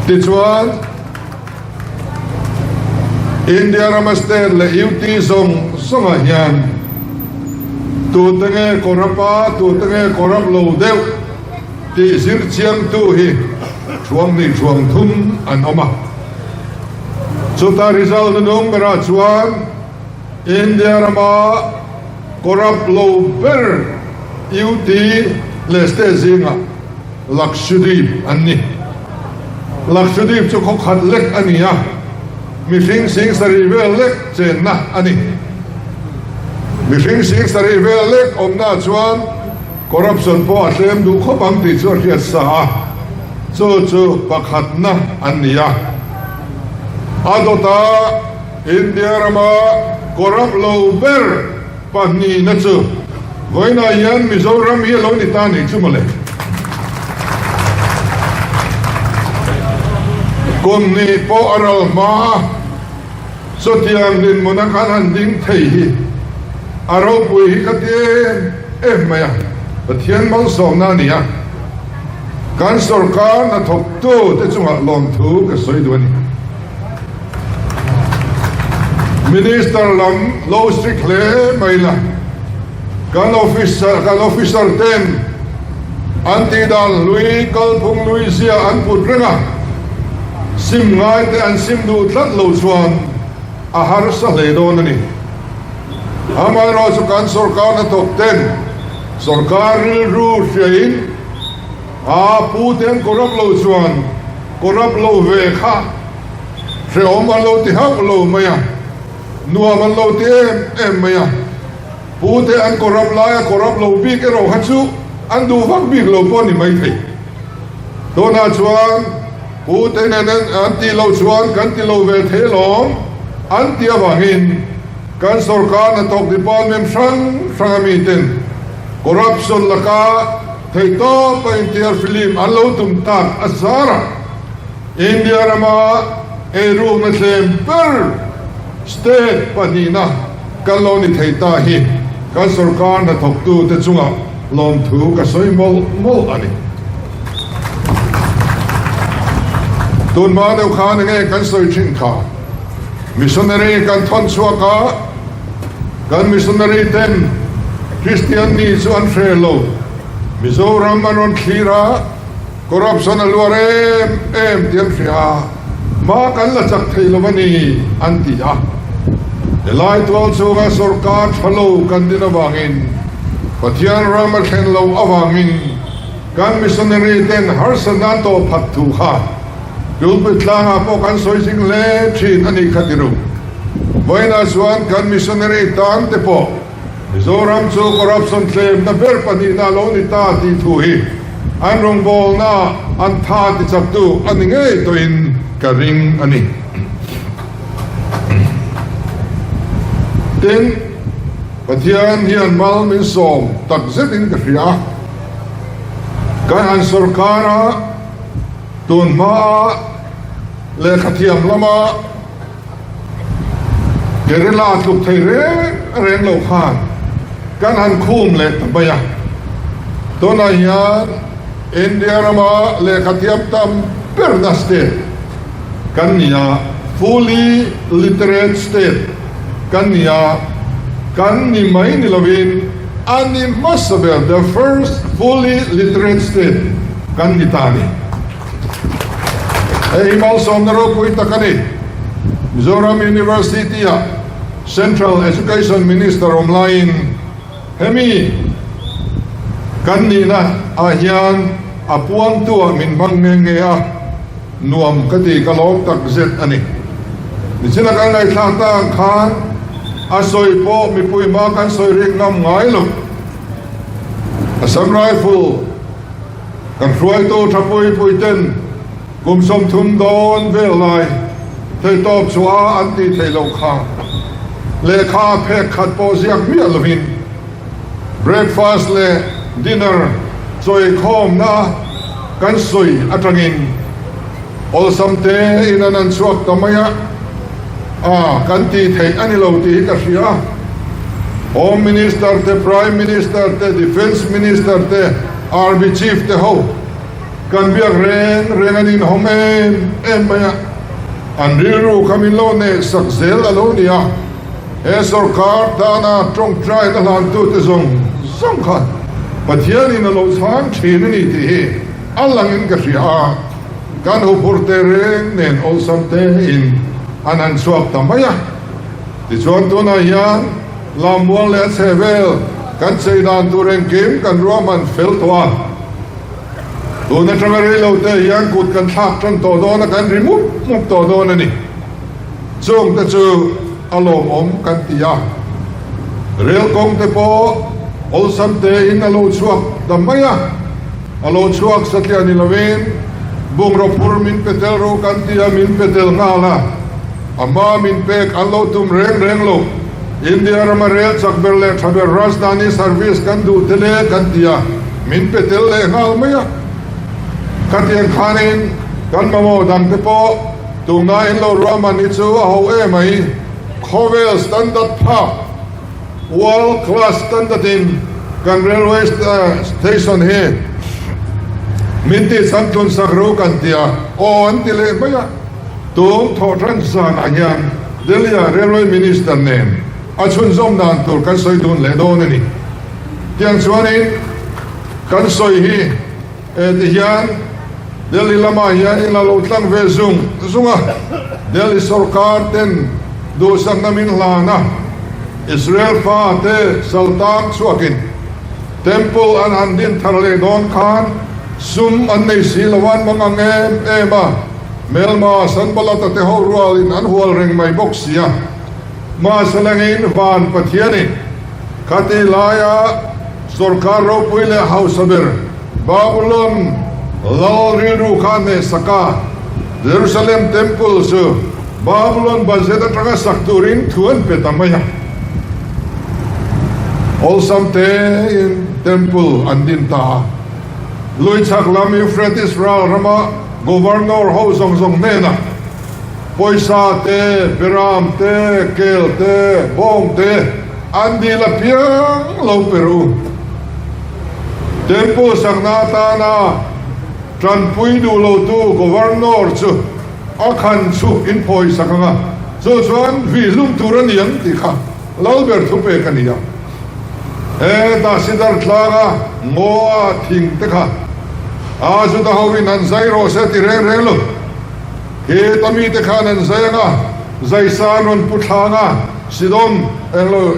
ที่ชวนอินเดียรามัสเตอร์และยูทีส่งอาหารตัวตั้งคอร์รัปตัวตั้งคอร์รัปโลเดวที่สิร์เชียงตัวฮีช่วงนี้ช่วงทุ่มอันออกมาสุดท้ายริซัลต์นุ่งเวลาชวนอินเดียรามาคอร์รัปโลเบอร์ยูทีเลสเตซิงะลักชูดีอันนี้ลักชูดีจะเขาขัดเล็กอันนี้อ่ะมีฟิงสิงสรีเวลเล็กเจนนะอันนี้มีฟิงสิงสรีเวลเล็กอมนาชวนคอร์รัปชันพอเต็มดูเขาบังติดส่วนเกียรติสาจู่ๆปักหัดนะอันนี้อาดตาอินเดียรามาคอร์รัปโลเบอร์ปันนี้นะจู่วันนี้ยันมิโซรัมเฮโลนิตานิจุมาเลยกุมนี้พออารัลมาสุดยังดินมุนักขันดินไทยอาราปุยกัดเอ็มมา ประเทศมันสองนั่นเนี่ยการสรการนัทบตู้ที่จุงลงถูกสวยด้วยนี่มินิสเตอร์ลำโลสติกเล่ไม่ละการออฟฟิเซอร์เต็มอันตีดัลลุยกัลพงลุยเสียอันพูดเรื่องซิมง่ายแต่อันซิมดูทัดโลชวนอาหารสเลโดนนี่อามาเราสุการสรการนัทบเต็มสรการรู้เสียงผู้เต็มกรับโลชวนกรับโลเวค่าเสียงมันโลที่หักโลไม่อะนัวมันโลที่เอ็มไม่อะผู้เต็มอันกรับลายกรับโลบีกเราฮัตสุอันดูฟักบีกโลปนี่ไม่ถึงตัวน่าชวนผู้เต็มนั้นอันที่โลชวนกันที่โลเวทเฮลองอันที่ว่าหินการสรการนัทบดิปอนเมมชังสังมีเต็มกรับสุนละกาเฮ้ยต่อไปอินเดียฟิลิมอันเราตุ้มตามอัศระอินเดียรามารูมเซมเปอร์สเตทปนีนะกันเรานี่เฮ้ยตาหินกันสรการนัทบตูเตจุงะลมถูกกันสวยมอลอันนี้ตุนมาเดียวขานึงกันสวยชิงขามิชชันนารีกันทอนชัวกากันมิชชันนารีเต็มคริสเตียนนี่ส่วนเฟลโลมิโซรัมมันอนคีระคอร์รัปชันลัวเรมเตียนฟิอามากันละจักเทลวันนี้อันที่อ่ะเดลัยตัวสุกาสรการฟโลกันดินบางินปฏิญาณรามาเคนโลอวางินกันมิชชันนารีเต็นฮาร์สนาโตพัตถุขายุบปิดลางอาพวกกันสวยสิงเล่ชีนอันนี้ขัดรูไว้น่าส่วนกันมิชชันนารีตันเตปมิโซรัมซูคอร์รัปชันเคลมนับเบิร์ปนีนาโลนิตาตีทูฮีอันรงบอลนาอันท่าที่จับตูอันนี้ไงตัวอินกระริงอันนี้เต็นปฏิญาณเฮียนมัลมินสมตักเซตินกระเรียการอันสรการตุนมาเลขเทียมละมาเกเรลาทุกไทยเร่งโลกานกันหันคุมเลยตั้งไปอ่ะตัวนายอินเดียรามาเลขาธิการตั้มเปิร์นัสเตทกันเนี่ย fully literate state กันเนี่ยกันนี่ไม่นิลวินอันนี้มัสเบล the first fully literate state กันนี่ตานี่ไอ้มาลสมนรกคุยตะกันนี่มิโซรัม University Central Education Minister onlineเฮมีกันนี่นะอาเฮียนอพวงตัวมินบังเงยนวมกติกะลองตักเซตอันนี้นี่สินะกันในทางต่างคานอาศัยโปมีปุยมากันสอยเรียงนำง่ายลูกอาสัมไรฟูกันช่วยตัวทับปุยเต้นกุมสมทุมโดนเวลไลเธอตอบชัวอันตีเทโลคาเลขาเพกขัดโปเสียกเมียลวินbreakfast เลย dinner สวยคอมนะกันสวยอัตริน all something อินันสวกทำไมกันตีเทอันนี้เราตีกันเสีย home minister เต prime minister เต defense minister เต army chief เต how กันเบียกเรงอันนี้หอมไหมอันนี้รู้คำอิโลเนสักเซลอโลนี่สรการตานาตรงใจตลาดตัวเตจงสำคัญปัจจัยนี้นเราสานชีนนี่ที่อัลลังอินกษีอาการอุปถัมภ์เร่งเน้นอลสัมเตอินอันนั้นสวบทำไมที่ชวนตัวนายานลำวัวเลสเฮเวลกันเซดานตัวเร่งเกมกันรัวมันเฟลตัวตัวนั้นทำไมเราเตยังกุดกันทักจนตัวโดนกันริมุกตัวโดนนี่จงแต่จูอารมณ์อมกันตียาเรียลกงเตโปอลสัมเตอินอโลชวกทำไมอโลชวกสัตยานิลเวนบุงรพูร์มินเปเตลโรกันตียามินเปเตลนาลาอามามินเปกอโลตุมเร่งโลอินเดียรามาเรลสักเบลเลทับเบลรัสดานีเซอร์วิสกันดูเทเลกันตียามินเปเตลเลงาลไม่กันตียงขานินกันมาโมดังเตโปตุงนายอินโลรามานิจูเอาไหมCovel standard pop, world class standard in กันเรลเวย์สเตชันเฮมินติสันตุนสักรู้กันเตียโออันติเลไม่ยะตัวทอทรันสานอายังเดลียเรลเวย์มินิสเตอร์เนมอาชุนซอมดานตัวกันสอยตุนเลโดนนี่เตียงส่วนนี้กันสอยฮีที่ยันเดลีลามายันอินาลูตังเวซุงอ่ะเดลีสุรการเต็นดูสังนามินลานะอิสราเอลฟาเตสัลตานสวกินเทมเพลอันดินทะเลดอนคานซุมอันในศิลวันมังเอมาเมลมาสันบลาตเตฮอรัวลินอันหัวเริงไม่บกเสียมาสลังอินวานปะเทียนีขัดลายาสุรการรูปุยเลฮาวสเบอร์บาบิลอนลาลิรูคานเนสกาเยรูซาเล็มเทมเพลซูบาบิลอนบาเซตตระสักตูรินทวนเปตามายาOlsamte in temple andinta. Lui chaklami Fretis Rama governor Hosong Song Nena. Poisa te, Peram te, Kel te, Bong te, andila piang lo Peru. Temple Sangnata na Tranpuidu lo tu governor chu Akan chu in Poisa kanga. So chuan vilum turan yang tika. Lalber tu pe kaniya. Da sidar tlaga ngoa ting teka azu da hovi nan zairo se tire relo ke tami teka nan zayanga zaisanon puthanga sidon elo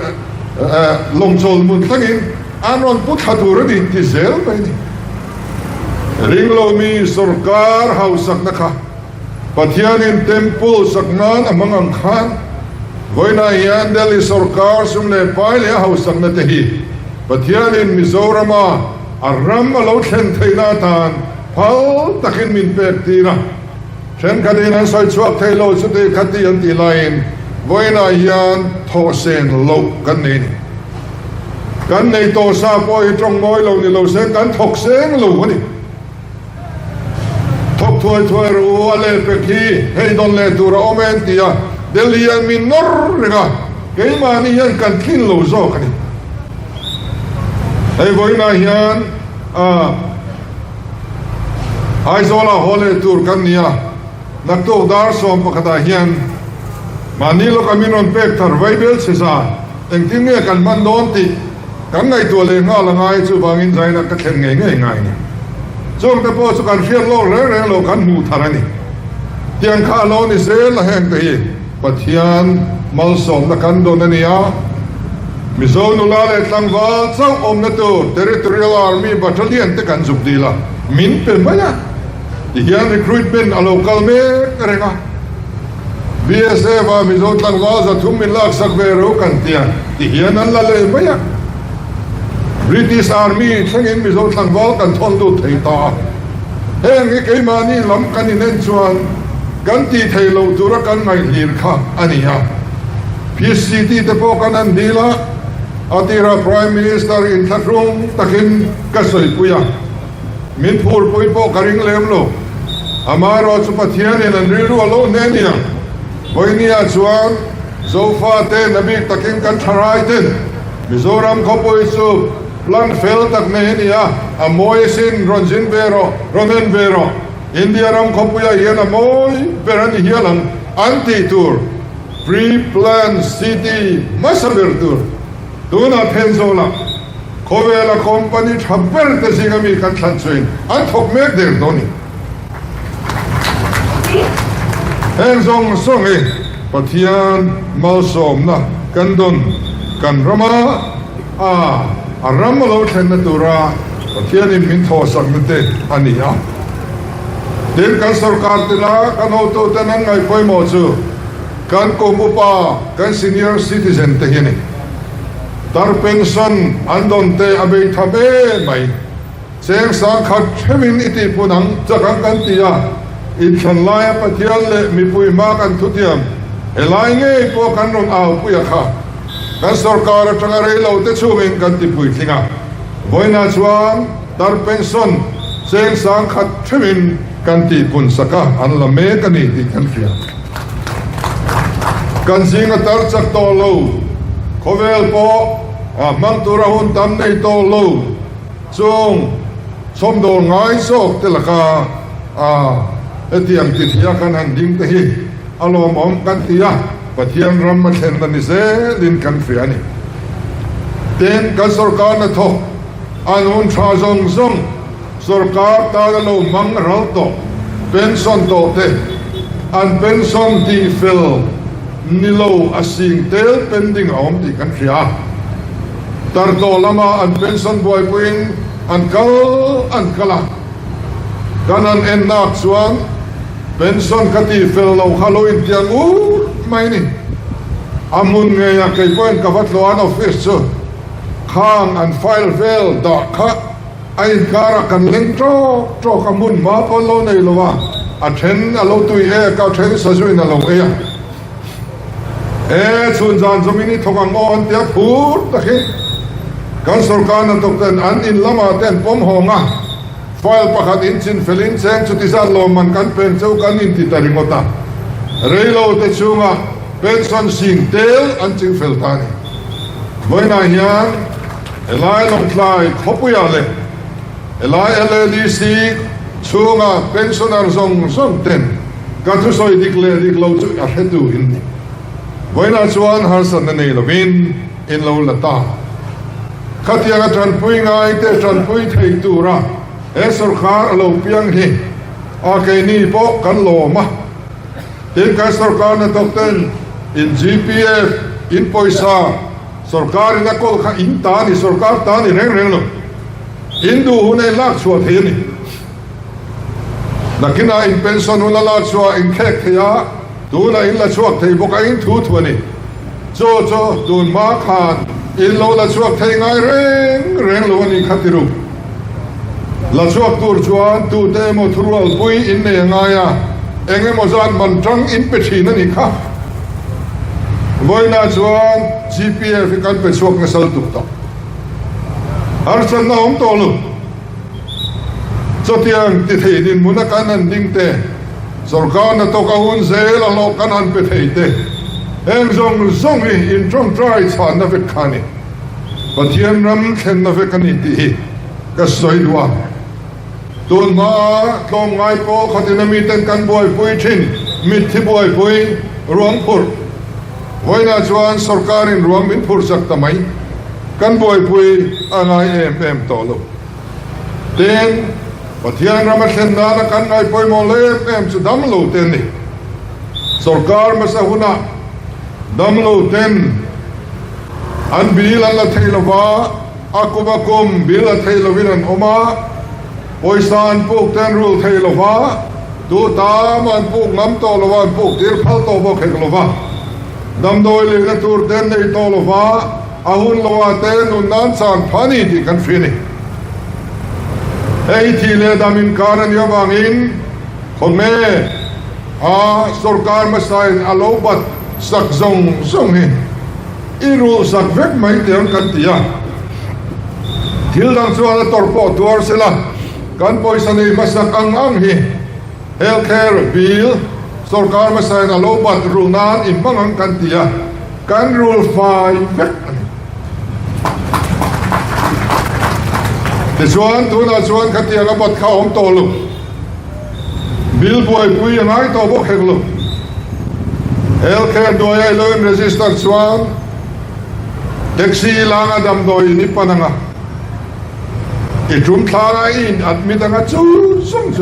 longchol mun tangin anon puthatur di tizel baini ringlo mi sarkar hausak naka pathianin temple saknan amangang khan Voina yan Delhi sarkar sumle paile hausak na tehi Pathianin Mizorama Arram alo chen theina tan Pal takin min pektina Chen kadina soy chuak thaylo sute kati anti lain Voina yan thosen lo kanini Kan nei to sa po itrong moy lo ni lo sen kan thok sen lo wani Thok thuay ru ale pekhi Hei don le tura omen tia Delhi yan min nor rega Kay mani yan kan kin lo zo kani Hey voina yan Aizola hole tur kanya Nakto dar som pakata yan Manilo kaminon pektar Bible sisa Teng tinge kan mandon ti Kan ngay tuwale nga langay Su bangin zay na katlen ngay ni Zong te po su kan fiel lo re lo kan mutarani Tiang ka lo ni se laheng tahi Pathian malsom na kando na niya Miso nulale tlangwal Saw om na to Territorial Army Battalion te kan zubdila Min pe maya Iyan recruitment a local me Karenga BSF a miso tlangwal Sa tumin lak sakvero kan tiya Iyan ang lale maya British Army Tangin miso tlangwal kan tondo tayta Heng ikay mani lam kaninen chuan Ganti thaylo tura kan ngay hirka aniya PSCT te po kanan dila Atira Prime Minister in tatrong takin kasoy kuya Minpur po ipo karing lemlo Amaro at supatyanin ang riru alo neniya Boy niya chuan Zofa te nabik takin kan charaytin Mizoram ko po iso Plan fel tak neniya Amoy sin Ronjin Vero Ronen Vero India ram ko po yan amoy Perani hiyalang anti-tour Pre-planned city massacre tour Tuna pensola Kovela company Chaberte singami kan chansuin Antok mek der doni Henzong songi Patian malsom na Kandon Kan rama Rama lo chen na tura Patian in mintosak nite Aniya Din kan sarkar tila Kan auto tanan ngay poy mo su Kan kumupa Kan senior citizen tehini Tar pension andon te abay tabe may Seng sangkat chemin iti punang Tsakang kantiya Itkan laya patiyan le mipuy makan tutiyam Elay ngay po kanon aw puya ka Kan sarkar at sangare ilaw te chuming kanti puy tinga Boy na chuan tar pension Seng sangkat chemin kanti pun saka Anlame kaniti kantiya Kan singa tar tsak tolo Kovel po mang tura hun tam nei to lo chung som do ngai sok te laka etiam ti thia kan han ding te hi alom om kan tia pathian ram ma thlen ta ni se din kan fi ani ten kan sarkar na tho anun tha zong zong sarkar ta lo mang ral to pension to te an pension ti fil nilo asing tel pending om ti kan fia tar to lama an pension boy puin an kala kanan en nak suan pension kati fil lo haloin tiang mai ni amun nge ya kai poin ka vat lo an office so khang an file vel da kha ai kara kan leng tro kamun ma po lo nei lo wa a then a lo tui e ka then sa zui na lo e ya chun jan zomini thokang on tia phur ta khi kan sarkar na tokten an in lama ten pom honga file pakhat in chin felin cheng chuti zan lo man kan pen chau kan in ti taringota reilo te chunga pension sing tel an ching fel tani moina hian elai long tlai khopuya le elai LDC chunga pensioner zong ten ka thu soi dik lo chu a hedu in moina chuan har san nei lovin in lo lata khatianga tran pui ngai te tran pui thei tura e sarkar lo piang hi a ke ni po kan lo ma tin ka sarkar na tokten in GPF in poisa sarkar na kol kha in ta ni sarkar ta ni reng lo in du hunai lak chua the ni nakina in pension hula lak chua in khek thia tu na in la chuak thei boka in thu ni cho tun ma khan in lo la chuak thei ngai reng lo ni khatiru la chuak tur chuan tu te mo thural pui in ne ngaya enge mo zan man tang in pe thina ni kha voina chuan GPF kan pe chuak na sal tuk ta har chan na om to lu chotiang ti thei din muna kan an ding te sarkar na to ka hun zel a lo kan an pe thei te eng zong hi in trong trai chan na ve khani pathian ram khen na ve kani ti ka soi duwa tun ma tong ngai po khatina mi ten kan boy pui thin mit thi boy pui ruang phur voina chuan sarkar in ruang min phur sak tamai kan boy pui angai em to lo ten pathian ram khen na kan ngai poi mo le em chu dam lo ten ni sarkar ma sa huna dam lo ten an bil an la thei lo wa akubakum bil la thei lo win an oma oisan puk ten rul thei lo wa tu ta man puk ngam to lo wa puk tir phal to bo khek lo wa dam doi le na tur ten nei to lo wa ahun lo wa ten un nan chan phani ti kan fini ei thi le damin karan ya wangin khon me sarkar ma sai alo bat sak zong hi iru sak vek mai tiang kan tia thil dang chuan tor po tuar sela kan poisa nei masak ang hi healthcare bill sarkar ma sai alo bat runan imbangang kan tia kan rule 5 vek te chuan tuna chuan khatia ga bat kha om to lu bill boy pui ngai to bo khek lu healthcare doi ai loan register chuan taxi langa dam doi ni pananga i drum thlara in admit anga chu song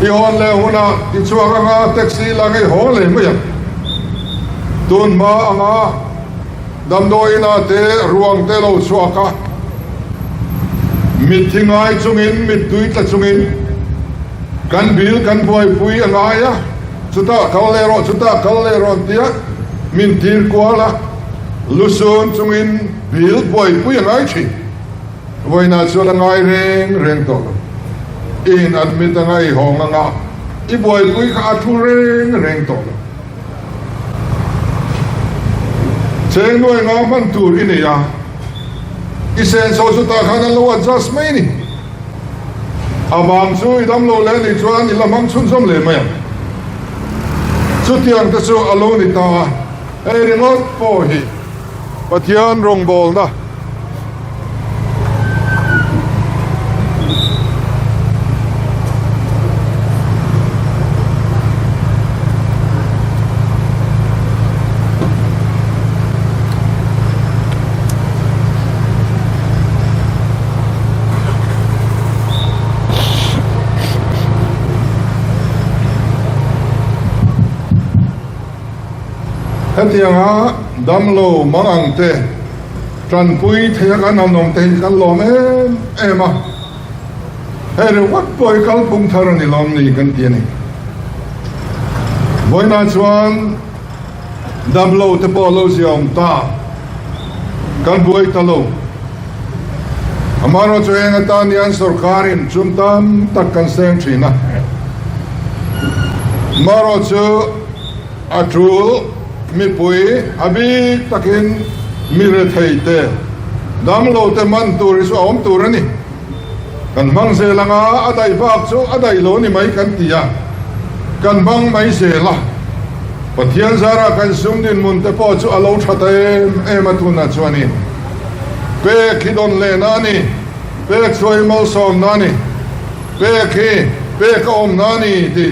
i hon le huna ti chuanga taxi langa ho le mo ya tun ma anga dam doi na te ruang te lo chuaka mit thingai chungin mit tui ta chungin kan bil kan boy pui anga ya chuta kalero tia min tir kwala lusun chungin bil boy pui ngai chi voina chula ngai reng to in admit ngai hong nga i boy pui kha thu reng to cheng noi nga man tur in ya i sen so chuta khana lo adjust mai ni abang chu idam lo le ni chuan i lamang chun som le mai chu tiang ta chu alo ni ta ei remote po hi ประเทียนรงโบลนะเทียงฮะดำโลมังอังเตจันปุยเทียกันนำนมเตกันลมเอ็มเฮรวัดปอยกัลปุงทารันิลอมนี่กันเตียนี่บอยนาชวนดำโลเตปอโลเซียมตากันบอยตะโลอามาโรจเองตานีอันสุรการินจุมตามตักกันเซงชีนะมาโรจอัตรูมีปุยอภิตะกินมีเรทัยเตดำโลเตมันตูริสอมตูรนี่กันบังเสลังอาได้ภาคจูอาได้โลนี่ไม่กันตียกันบังไม่เสละปะเทียนสาระกันซุมดินมุนเตปอจูอาโลชัดเอมาตุนาจวนี่เปคิดอนเลนานี่เปช่วยมอลซอมนานี่เปกอมนานี่ที่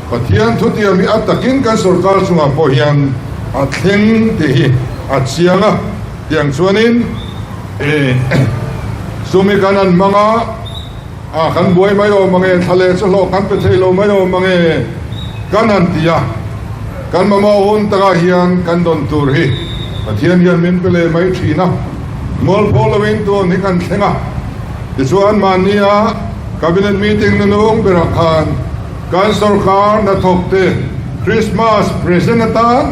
ปะเทียนทุติยมีอัตตะกินกันสุรการสุงาปอยันอัดเข่งที่อัดเสียงอย่างชวนินสุมิกันันมังขันบวยไม่โอมังทะเลสโลกันไปเทโลไม่โอมังกันนันตียกันมาโมหุนตะเฮียนกันดนตูรีเทียนยันมินเปเลยไม่ชีนะมอลโพลวินตัวนี้กันเข่งที่ส่วนมานียคาบิเนตมีติ้งนั่งเบรักขันการสุรการนัทกเตคริสต์มาสเพรสเซนตัน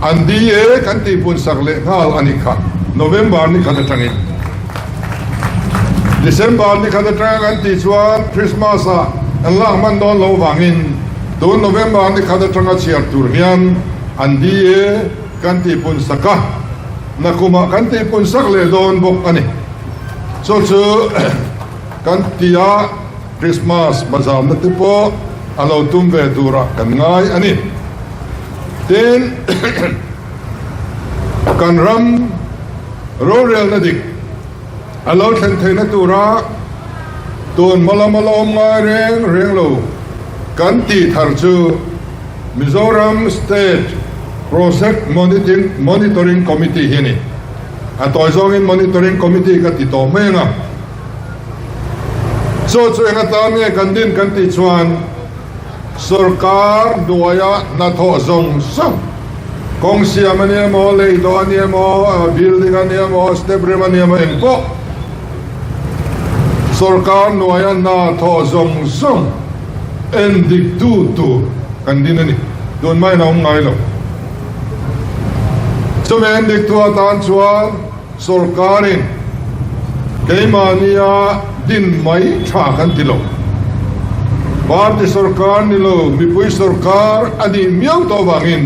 อันดีกันที่ปุ่นสักเล็กฮาลอันนี้ค่ะโนเวมบาร์นี่ขัดจังอินเดซเมบาร์นี่ขัดจังกันที่ส่วนคริสต์มาสอันล่างมันโดนโลวังอินตัวโนเวมบาร์นี่ขัดจังกันเชียร์ตูร์เฮียนอันดีกันที่ปุ่นสักนักกุมากันที่ปุ่นสักเล็กโดนบุกอันนี้ส่วนกันที่คริสต์มาสมาจามนัดที่พออาเราตุ้มเวดูระกันง่ายอันนี้เดินกันรำโรเรียลนัดิกอาเราเทนเทนัดูระตัวมาลาง่ายเร่งโลกันตีทาร์จูมิโซรัมสเตทโปรเซสมอนิเตอริงคอมมิตี้เฮนี่อันตัวจงอินมอนิเตอริงคอมมิตี้กันติดต่อไม่งะส่วนช่วยกันตามเนี่ยกันดินกันติดชวนสุรการด้วยนัทอซงซังกองเสียมันเนี่ยมอเลยตัวเนี่ยมอบิลดิ้งเนี่ยมอสเตปเรมันเนี่ยมอเองพอสุรการด้วยนัทอซงซังเอ็นดิกตูกันดินนี่โดนไม่น้องไงหรอกสมัยเอ็นดิกตัวตานชวนสุรการินเกมานียดินไม่ชากันติโลบาร์ติสุรการนิโลมีปุยสุรการอดีมีเอาตัวบางอิน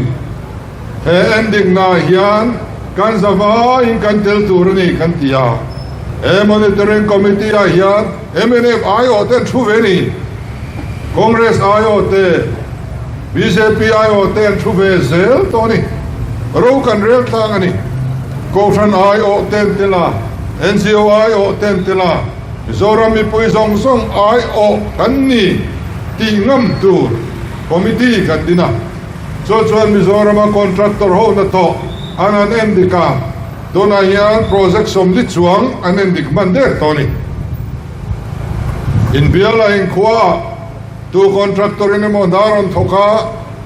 เอ็นดิกนาฮิยันกันสบายกันเทลตูรนี่กันติยามอนิเตอริงคอมมิตี้ฮิยันเมเนฟไอโอเตชูเวนีคอนเกรสไอโอเตบีเจพีไอโอเตชูเวเซลตัวนี้รู้กันเรื่องต่างนี่โคชันไอโอเตนติลาNCOไอโอเตนติลาโซรามีปุยซงไอโอกันนี่ที่งำตูคอมมิตี้กันดินะส่วนมิโซรามาคอนแทคเตอร์โฮนัทโตอันนั้นเอ็นดิกาตัวนั้นยังโปรเจกต์สมดิจวงอันนั้นดิกมันเด็กตัวนี้อินเบียลาอินขวาตัวคอนแทคเตอร์นี่มันดารันทกา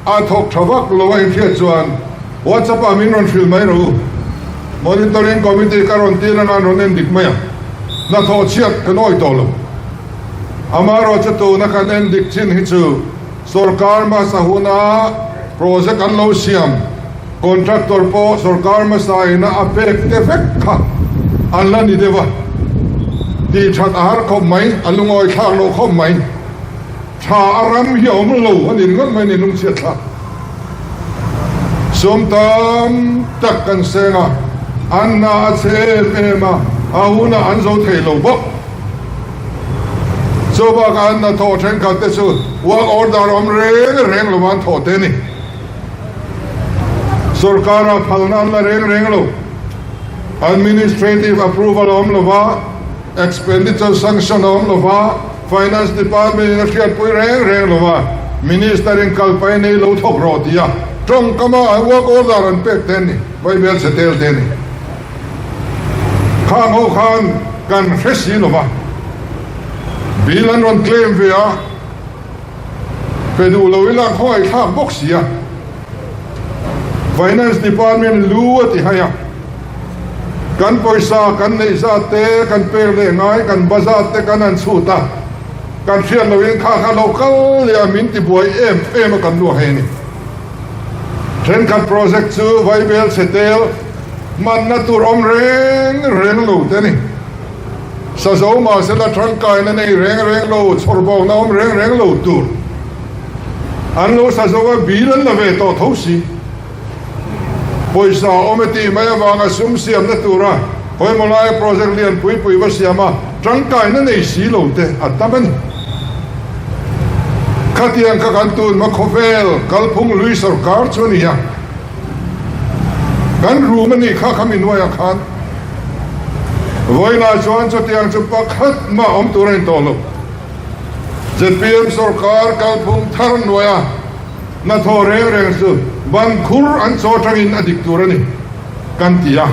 อาทกทวักโลว่าอินเทียจวนว่าจะพามินรอนฟิลไม่รู้มอนิเตอริงคอมมิตี้การันตีนานนเอ็นดิกไม่นัทโตเชียดกันน้อยตัวลงอามาโรจตัวนักเอ็นดิกชินฮิจูสุรการมาสหุนาโปรเจกต์อันโลเซียมคอนแทคเตอร์พอสุรการมาใส่น่าอเปกเตเฟกค่ะอันละนี่เดวะที่ชัดอาหารคมไหมอันลุงอ้อยข้างโลคมไหมชาอารามเหี่ยวมันโลอันนี้งั้นไม่นี่ลุงเสียท่าสมตามตักกันเสงะอันนาเซเอมาอาหุนาอันโซเทโลบกโซบากอันนาโทเทนขัดเตสุว่าออร์ดาร์อมเร่งลวันโทเตนี่สุรการพัลนันละเร่งโล administrative approval om lova expenditure sanction om lova finance department in khiat pui reng lova minister in kalpai nei lo thok ro tia trong kama work order an pek ten ni vai bel setel ten ni khang ho khan kan resi lova bilan ron claim via pedu lo ila khoi thak boxia finance department luat ti haya kan poisa kan nei za te kan per le ngai kan bazar te kan an suta kan fian lo in kha local le min ti boy em kan lu he ni tren kan project chu vai bel setel man na tur om reng lo te ni sa zo ma se la tran kai na nei reng lo chorbo na om reng lo tur an lo sa zo ga bilan la ve to thosi poisa ometi mai awanga sum siam na tura hoi molai project lian pui wa siama tangkai na nei si lo te ataman khatiang ka kan tun ma khovel kalphung lui sarkar chunia kan rumani kha khamin wa khan voina chuan chotiang chu pakhat ma om turen tolo zpm sarkar kalphung thar noya na thore reng su ban khur an cho tangin adik turani kan tia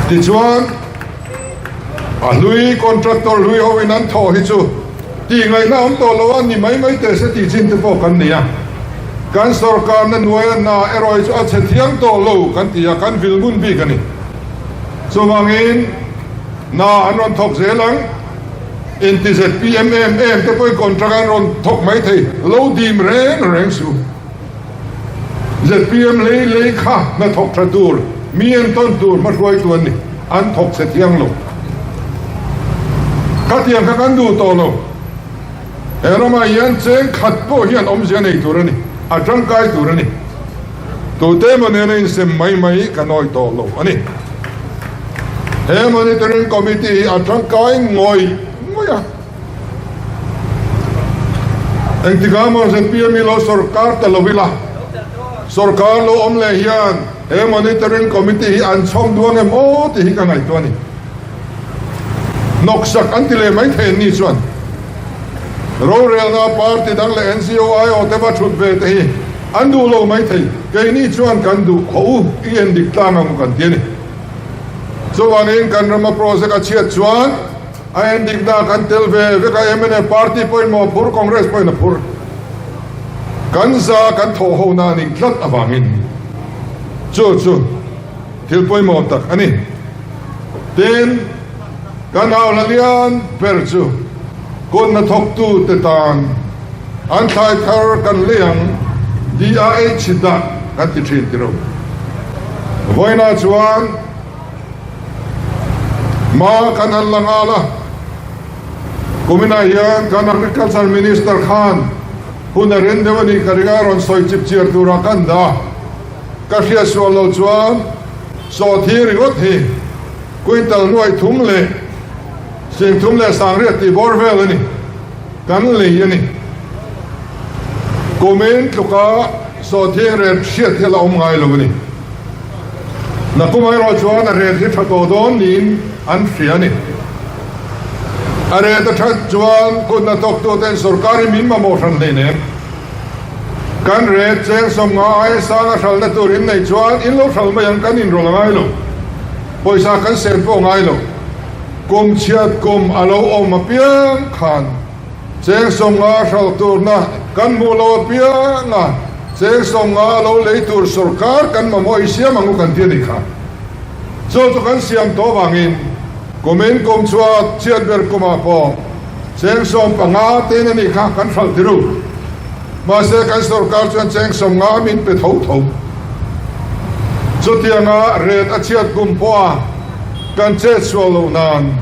ti chuan a lui contractor lui ho in an tho hi chu ti ngai na om to lo an ni mai te se ti chin te po kan nia kan sarkar na nuaya na eroi chu a chethiang to lo kan tia kan vilmun bi kani so mangin na anon thok zelang in ti zpmm te poi contract an ron thok mai thei lo dim reng su zpm le kha na thok tradur mien ton tur ma roi tuan ni an thok se thiang lo khatiang ka kan du to lo erama yan cheng khat po hian om sia nei turani a tang kai turani to te mane nei sem mai kanoi to lo ani he monitoring committee a tang kai ngoi ya engtigamo zpm lo sarkar ta lovila sarkar lo om le hian he monitoring committee hi an chom duang em o ti hi ka ngai to ni noksak antile mai the ni chuan ro rel na party dang le NCOI o te ba thut ve te hi an du lo mai thei ke ni chuan kan du ho i en dik tang am kan ti ni so wanin kan rama project a chiat chuan a en dik da kan tel ve ka MNA party point mo pur congress point na pur kan za kan tho ho na ni tlat awangin chu thil point mo tak ani ten kan aw la lian per chu kon na thok tu te tan an thai thar kan liang DIH da kan ti thin ti ro voina chuan ma kan an langala kumina hian kan agriculture minister khan huna rendewani karigaron soi chip chiar tura kan da ka hria swalo chuan so thiri got hi quintal nuai thum le sing thum le sang ria ti bor vel ani kan le yani comment luka so thire hriat hela om ngai lo ni na kumai ro chuan a red hi thato don nin an hriani are ta that chuan kun na tok to ten sarkari min ma mo than le ne kan red cheng som nga ai sa na thal na turin nei chuan in lo thal mai an kan in ro ngai lo poisa kan sen po ngai lo kum chiat kum alo om piang khan cheng som nga thal tur na kan mu lo piang na cheng som nga lo le tur sarkar kan ma mo siam ang kan ti ni kha so to kan siam to wangin komen kom chuat chiat ber kuma po cheng som panga te na ni kha kan thal tiru ma se kan sarkar chuan cheng som nga min pe tho so tianga red a chiat kum po kan che swalo nan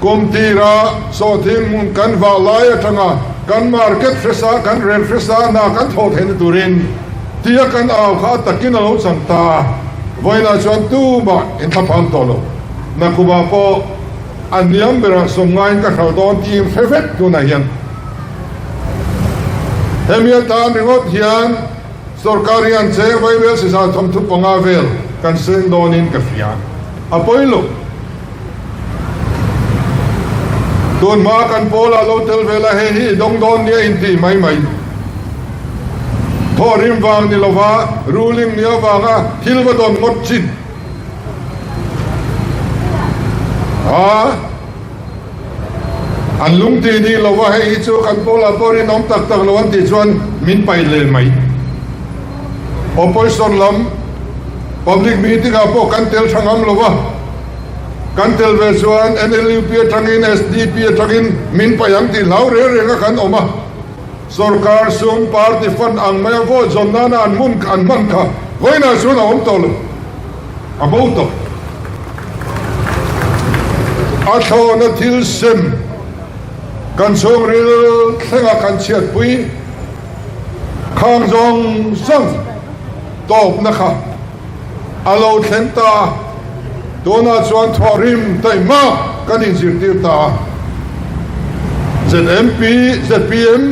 kum tira so thim mun kan va lai atanga kan market fresa kan rel fresa na kan tho then turin tia kan aw kha takin alo chanta voina chuan tu ba in thapam tolo na kuba po aniam bera somngain ka khaldon tim fevet tu na hian hemia ta ringot hian sarkarian che vai vel se sa thom thu panga vel กันเส้นโดนินกับเฟียอภัยลูกตัวมากันโพลาโลเทลเวลาเฮีดงโดนเนี่ยอินทีไม่ทอริมวางนี่ละว่ารูลิงเนี่ยวางอ่ะทิลวดอนงดจินอันลุงทีนี่ละว่าให้อิจูกันโพลาโพริน้องตักละวันที่ชวนมินไปเลยไหมopposition lam public meeting apo kan tel thangam lova kan tel vesuan NLUP thangin SDP thangin min payang ti lau re nga kan oma sarkar sum party fund ang maya vo zonnana an mun kan man kha hoina suna om tol about to atho na til sem kan song ril thenga kan chiat pui khang jong sangตอบนะครับอาโลเทนตาตัวน่าชวนทอริมได้มากกันอินสิติตา ZMP ZPM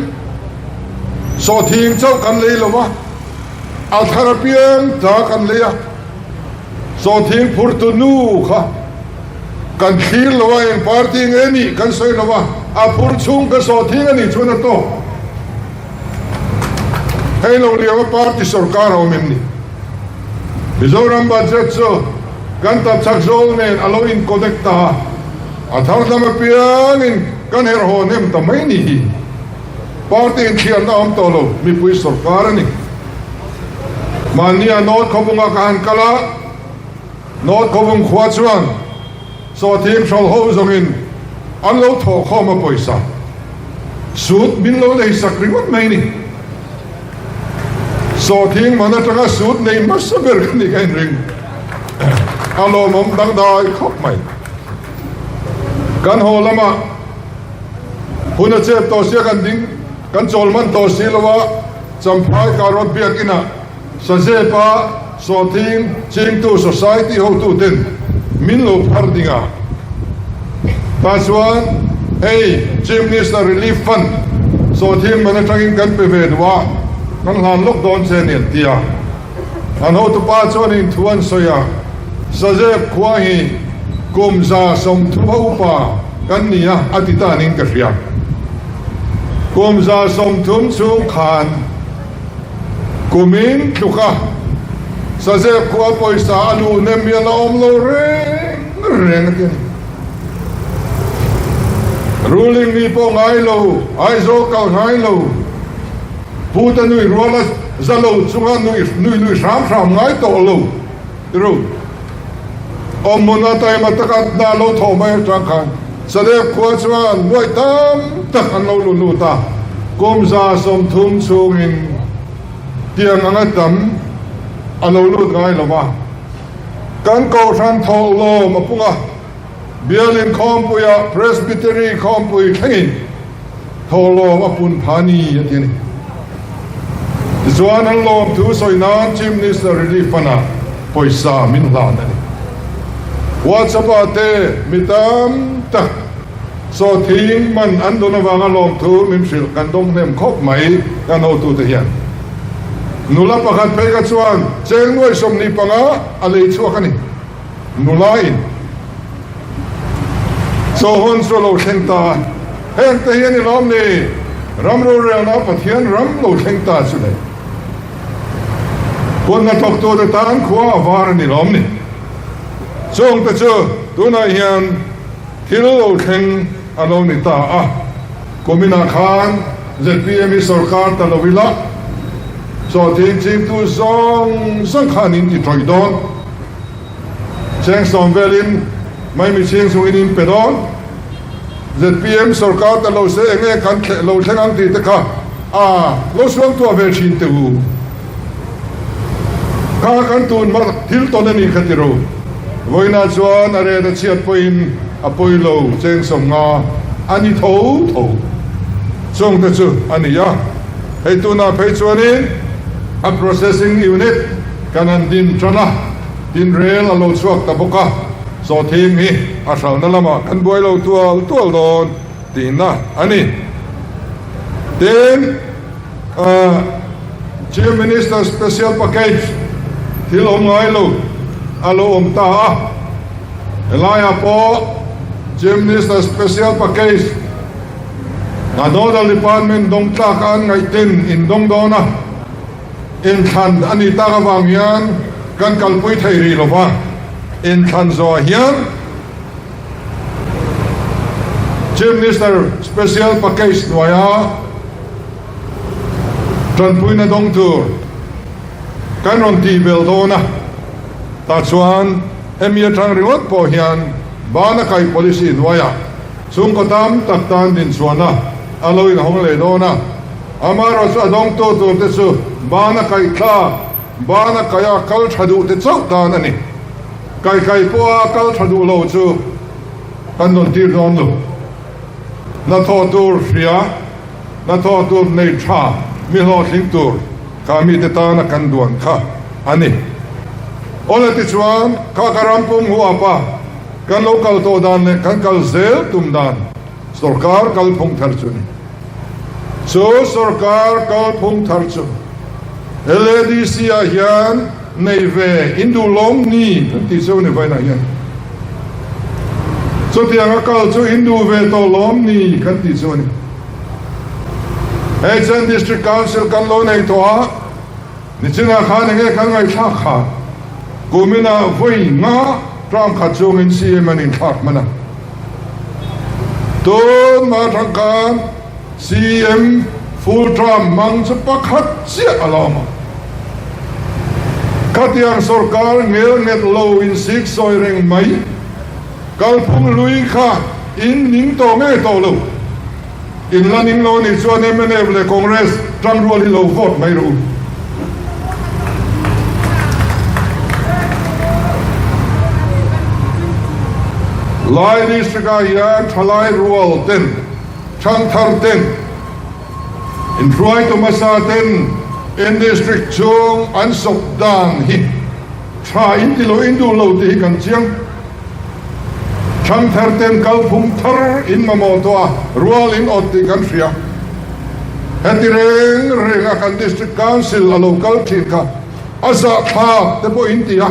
สอทิ้งเจ้ากันเลยหรอวะอัลทาราเปียงตากันเลยสอทิ้งพูดตัวนู้ค่ะกันขีดหรอวะเองปาร์ตี้เงี้ยนี่กันใส่หรอวะอาพูดชุ่งกันสอทิ้งอันนี้ชวนตัวให้เราเรียกว่าปาร์ตี้สุรการเอาเมมนี่มิโซรัมบัจเจตโซกันตัดชักโซลเนี่ยอโลอินโคเด็กตาอัฐารดามเปียนินกันเฮรโฮเนมทำไมนี่ปาร์ตี้เขียนน้ำตัวเรามีผู้สุรการนี่มันนี่โน้ตขบุงอาการกะละโน้ตขบุงขวดชวนสอทีมชอลโฮซงอินอันเราถอข้อมาปล่อยสักสุดบินเราเลยสักริวัดไม่นี่สอทิ้งมันจะกระสุดในมัสเบอร์นี่กันริงอารมณ์ดังได้ครบไหมกันโหละมาผู้นักเจ็บตัวเสียกันดิ้งกันโจลมันตัวเสียละวะจำพายการรถเบียกินะสเซปะสอทิ้งจิงตัว society เขาตัวเด่นมินโลพาร์ดิงาตาชวนเฮ้ยจิมนิสต์ relief fund สอทิ้งมันจะกินกันไปเวดว่ากันหลานลูกโดนเซเนียนเตียอันเขาตุป้าชวนอินทวนสยาสเจบขวาฮีกุมซาสมทุบอุปากันนี่อะอธิตานินกระเฟียกุมซาสมทุมสูงขานกุมินทุกะสเจบขวาปอยสาลูเนมีนาอมโลเรงกันรูลิงนี่ปงไอโลไอโซเก่าไอโลพูดนุยรัวละจะโลสุงานุยสามไงโตโลรู้อมมุนาตัยมาตะกัดดาโลทอไม่จังกันแสดงขวดชวนด้วยตามตักอันโลลุนูตากุมซาสมทุมสูงินเตียงอันตั้มอันโลลุไงละวะกันโกชันทอโลมาปุ่งะเบียลินคอมปุยะเพรสบิเตอรีคอมปุยแข่งทอโลมาปุ่นพานีอย่างนี้ส่วนนั้นลมทุสอยนานจิมนิสต์รีลีฟนะปอยสามินลานนี่วัดสปาเตมิตามตักโซทิ้งมันอันโดนวางลมทุมิมสิลกันดงเนมคบไหมกันเอาตัวเทียนนุลาประคันไปกันส่วนเจงด้วยสมนิปังะอะไรชั่วกันนี่นุลายโซฮอนโซโลเชงตาเฮงเทียนนี่ล้อมนี่รำรูเรียวนะปะเทียนรำโลเชงตาสุดเลยคนนั้นตกตัวแต่ตานขวาวาร์นี่ล้อมนี่ช่วงแต่เจอตัวนายเฮียนที่เราเข่งอารมณ์นี่ตากุมินาคานZPMสุรการตลอดเวลาสอดทิ้งจริงตัวสังขานินที่ถอยดอนเชียงสองเวลินไม่มีเชียงสุวินินเปดอน ZPM สุรการตลอดเสียงเงี้ยกันเราเช่นอันที่ตะค่ะเราสวมตัวเวชินตูข้ากันตูนมาทิลตอนนี้ขัดรูวันนั้นชวนอะไรจะเชียร์pointอพยโลเจงสมงาอันนี้ทูส่งแต่จู่อันนี้ยาให้ตัวน่าไปชวนนี้processing unit กันนันดินชนะดินเรลเราสวกตะบกะสอทิ้งนี่อาสานั่นละมากันบวยเราตัวโดนดินนะอันนี้ดินChief Minister Special Packageที่ลงไงลูก alo ta elaya po Chief Minister Special Package Nodal Department dong takan ngai tin in dong dona in than ani ta wang hian kan kalpui thei ri lova in than zo hian Chief Minister Special Package noya tran pui na dong tur kan ron ti bel dona ta chuan emia thang ringot po hian bana kai policy noya sung ko tam tak tan din chuana aloi na hong le dona amaro sa dong to te su bana kai tha bana kaya kal thadu te chau ta na ni kai po kal thadu lo chu kan don tir don lo na tho tur ria na tho tur nei tha mi lo thing tur ka mi te ta na kan duan kha ani ola ti chuan ka karampum huwa pa kan local to dan ne kan kal zel tum dan sarkar kal phung thar chuni so sarkar kal phung thar chu LADC a hian nei ve indu long ni ti so ne vai na hian so ti anga kal chu indu ve to long ni kan ti so ni Asian District Council kan lo nei to a ni china kha ne nge kan ngai tha kha kumina voi nga tram kha chung in CM an in thak mana ton ma thang kan CM full tram mang chu pakhat chia alama katiang sarkar ngel net low in six soi reng mai kal phung lui kha in ning to nge to lo in laning lo ni chuan MNF le Congress tang rual hi lo vote mai ru Lai district a hian thalai rual ten thang thar ten in try to masa ten in district chung an sok dan hi tha in ti lo indu lo ti kan chiang thang thar ten kal phum thar in mamo to rual in ot ti kan ria heti reng a kan district council a local thi ka asa pha te po in ti a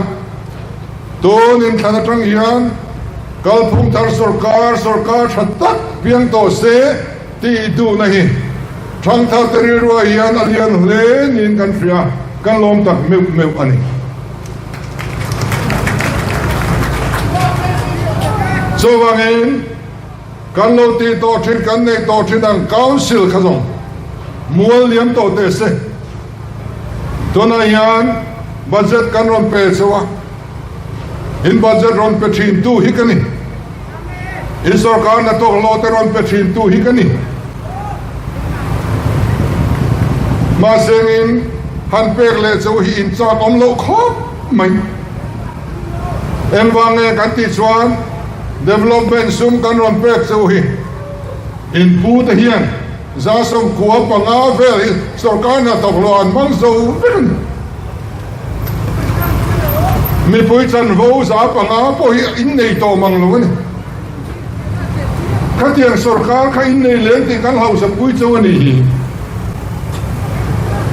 ton in thana tang hian kal phum thar sarkar thatak piang to se ti du nahi thang thar teri ruwa hian alian hle nin kan ria kan lom tak meu ani so wangin kan lo ti to thin kan nei to thin ang council khazong mual liam to te se to na hian budget kan ron pe sewa in budget ron pe thin tu hi kani in sarkar na to lo te ron pe thin tu hi kani ma sengin han pek le chu hi in cha om lo khop mai em wange kan ti chuan development sum kan ron pek chu hi in pu te hian za som kuwa panga vel sarkar na to lo an mang zo ven mi pui chan vo za panga po hi in nei to mang lo ni ka tiang sarkar kha in nei len ti kan hau sa pui chu ani hi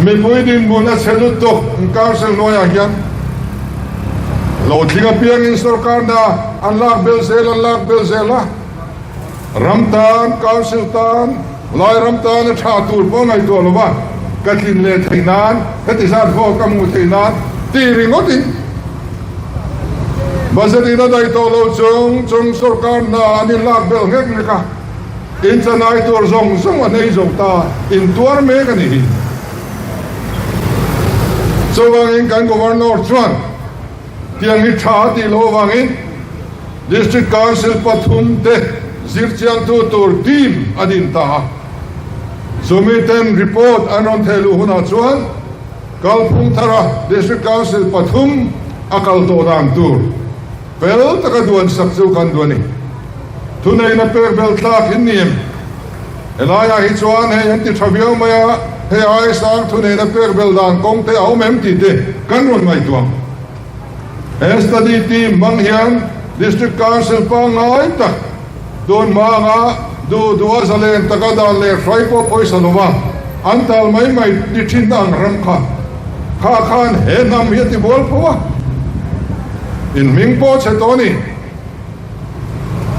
mi pui din buna selut to council no ya hian lo thinga piang in sarkar na unlock bill zela ramtan council tan lai ramtan tha tur po ngai to lo ba katin le thainan kati sat fo kamu thainan ti ringotin basadina dai to lo chung sarkar na ani lak bel ngek ni ka in chanai tur zong anei zong ta in tuar me ka ni so wangin kan governor chuan tiang hi tha ti lo wangin district council pathum te zirchiang tu tur team adin ta sumiten report anon thelu huna chuan kalphung thara district council pathum akal to dang tur pel taka duan sakchu kan duani thunai na per bel tlak hin nim elaya hi chuan he anti thaviau maya he ai sang thunai na per bel dan kong te au mem ti te kan ron mai tuang study team mang hian district council pa ngai ta don ma nga du azalen taka dan le frai po poisa lova antal mai di thin ang ram kha khan he nam hi ti bol po in Mingpo Chetoni.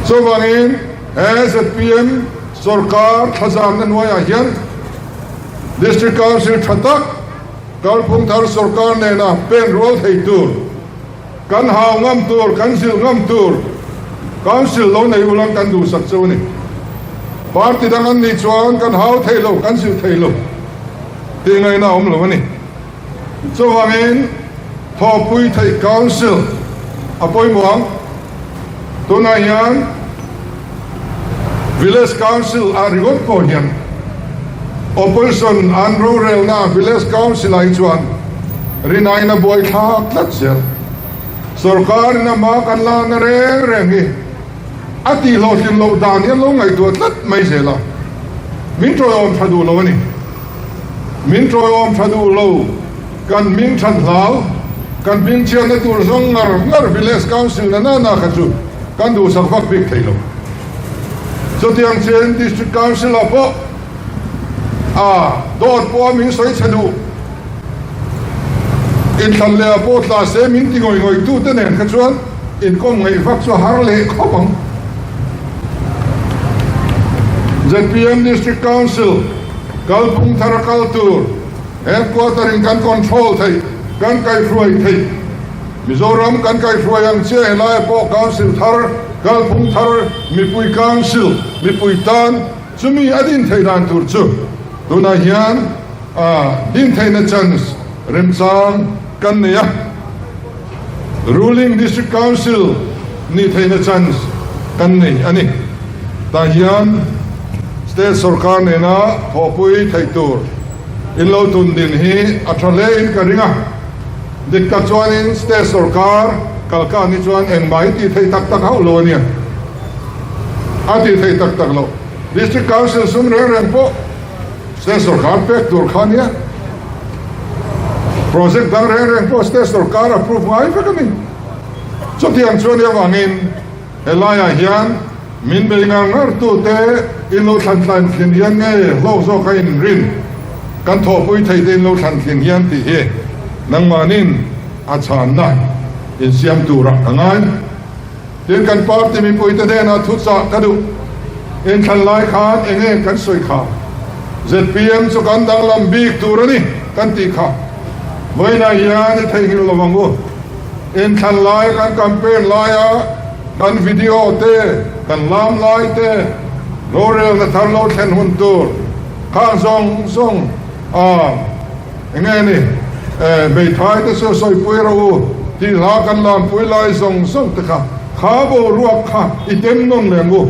So bangin as a PM Sorkar Khazan and Wayahian District Council Chatak Kalpung Thar Sorkar Nena Pen Roll Heitur Kan Hao Ngam Tur Council Ngam Tur Council Lona Ulang Kandu Satsoni Party Dangan Ni Chuan Kan Hao Tailo Council Tailo Tingay na Umlawani. So bangin Topui Thai Council Apoy Muang Tunayan Village Council Arigot po yan. Opposition and rural na Village Council ay chuan. Rinay na buhay kaklat siya. Sorkar na makanla na rengi. At ilo sinlo Daniel lo ngay tuat lat may sila. Mintroy om chadulo ni. Mintroy om chadulo. Kan ming chanlao. Kan ming siya na tursong ngar Village Council na nakatsu. Kan do sa fakbik tayo. So tiang chen district council po dot po aming soy chadu in thalle po tla se min ti ngoi tu te nen khachuan in kom ngai fak so harle khopang ZPM district council Kalpung Tharakal tur headquarter in kan control thai kan kai fruai thai Mizoram kan kai fruai ang che lai po council thar Kalpung Thar Mipui Council Mipui Tan Sumi adin Thailand Turchu Tunahian din Thailand chance Rimsang Kanya Ruling District Council Ni Thailand chance Kanya Ani Tahian State Sorkar Nena Popui Thaitur Inlo Tundin Hi Atrale in Karinga Diktachuanin State Sorkar Kalka ni chuan en mai ti thei tak tak hau lo nia ati thei tak tak lo district council sum reng po state sarkar pek tur khania project dang reng po state sarkar approve ngai fa kani so tiang chuan ya wangin elaya hian min bengang ngar tu te ino than than thin hian nge lo zo ka in rin kan tho pui thei te lo than thin hian ti he nang manin a chan na in siam tura angan tin kan party mi pui te na thutsa kadu in khan lai khan enge kan soi kha ZPM so kan dang lam big turani kan ti kha moina yan thei hil lo mangu in khan lai kan campaign lai kan video te kan lam lai te lorel na thar lo then hun tur khang song enge ni bei thai te so soi pui ro ti la kan lam pui lai song te kha bo ruak kha item non lengu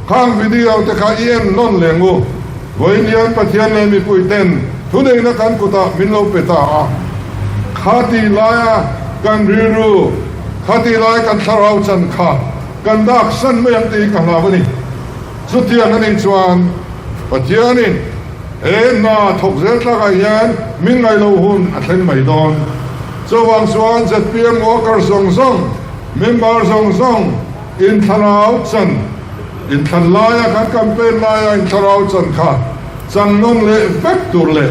khang video te kha ien non lengu voinian pathian le mi pui ten thudei na kan kuta min lo peta khati laya kan riru khati lai kan tharau chan kha kan dak san me ang ti kan la bani sutian anin chuan pathianin na thok zel ta ga yan min ngai lo hun athen mai don so wang suan ZPM worker song member song in tharau chan in thalaya kan campaign laya in tharau chan kha chang non le vector le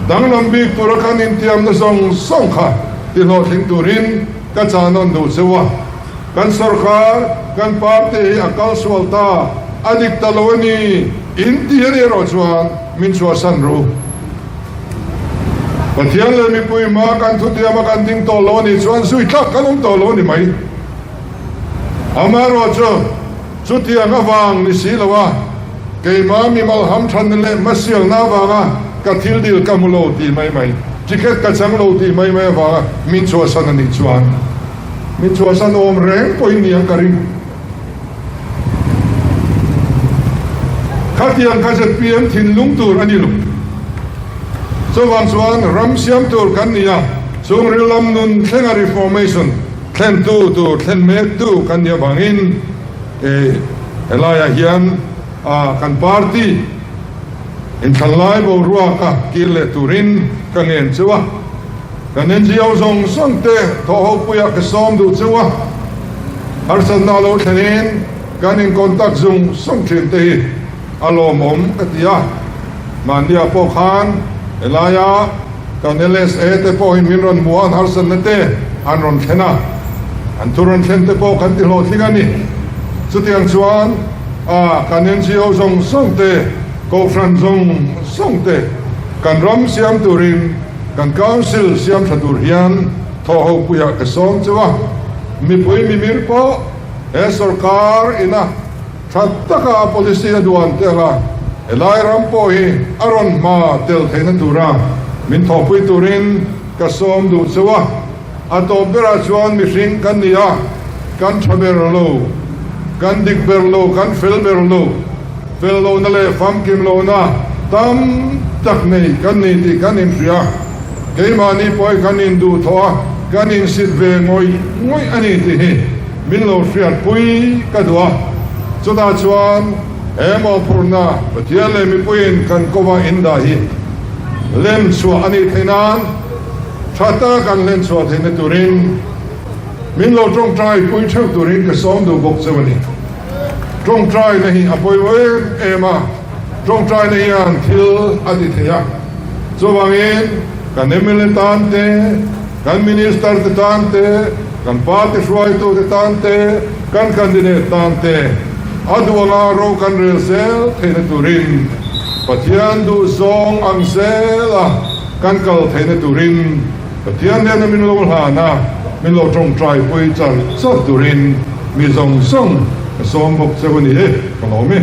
dang lam big tur kan in tiam na song kha ti lo thing turin ka chanon du sewa kan sarkar kan party akal swalta adik taloni in tiere ro chuan min chua san ru pathian le mi pui ma kan thu tia ma kan ding to lo ni chuan sui thak kan to lo ni mai amaro chu tia nga wang ni si lawa ke ma mi mal ham than le ma sial na wa ka thil dil kamulo ti mai ticket ka chang lo ti mai wa min chua san ni chuan min chua san om reng poi ni ang karing khatiang ka ZPM thin lung tur ani lu so wang chuan ram siam tur kan nia chung rilam nun thlenga reformation thlen tu thlen me tu kan nia bangin elaya hian kan party in thalai bo ruwa ka kirle turin kangen chuwa kanen jiao zong song te to ho puya ka som du chuwa arsan na lo thlenin kanin contact zong song thin te alom katia mandia po khan elaya kaneles te po minron muan harsan nate anron thena อันทุรันเซนเตโปกันติโลที่กันนี่สุดที่ชวนกันเอ็นซีโอส่งเตะโกฟรันส่งเตะกันรำเสียมตุรินกันคาวซิลเสียมสัตุริยันทอหูปุยกส่งจ้ะมีปุยมีมิรโปสรการอินะชัดตะกา polisi ด่วนเตละลายรำโปฮีอารอนมาเตลเทนตุระมินทอปุยตุรินกส่งดูจ้ะอัตโตเบราชวนมิสิงกันนี่กันชเบรโลกันดิกเบรโลกันฟิลเบรโลนั่นแหละฟังกิมโลนะตั้มจักนี่กันนี่ที่กันอินเสียเกี่ยมานี่ปอยกันอินดูทัวกันอินสิบเวงอยอันนี้ที่มินโลเสียปุยกันดัวจุดอาชวนมอพูร์นาปะเทียนเลยมีปุยกันกว่าอินดาฮีเล่นชัวอันนี้ที่นั้นชาตากันเล่นชัวที่ในตุรินมินโลจงใจปุยเช่าตุรินก็ซ้อมดูบกเซวันนี้จงใจนี่อภัยไว้มาจงใจนี่อันทิลอดิเทียสว่างเองกันเอมิเลตันเตกันมินิสเตอร์ตันเตกันพาร์ติสไวโตตันเตกันแคนดิเดตตันเตอัดวลาโรกันเรเซลเทนตุรินปัจจัยดูซองอังเซลกันกัลเทนตุรินปัจจัยเนี่ยมินโลหานะมินโลจงใจปุยจันสัตุรินมีซองบกเซวันนี้ก็เราไม่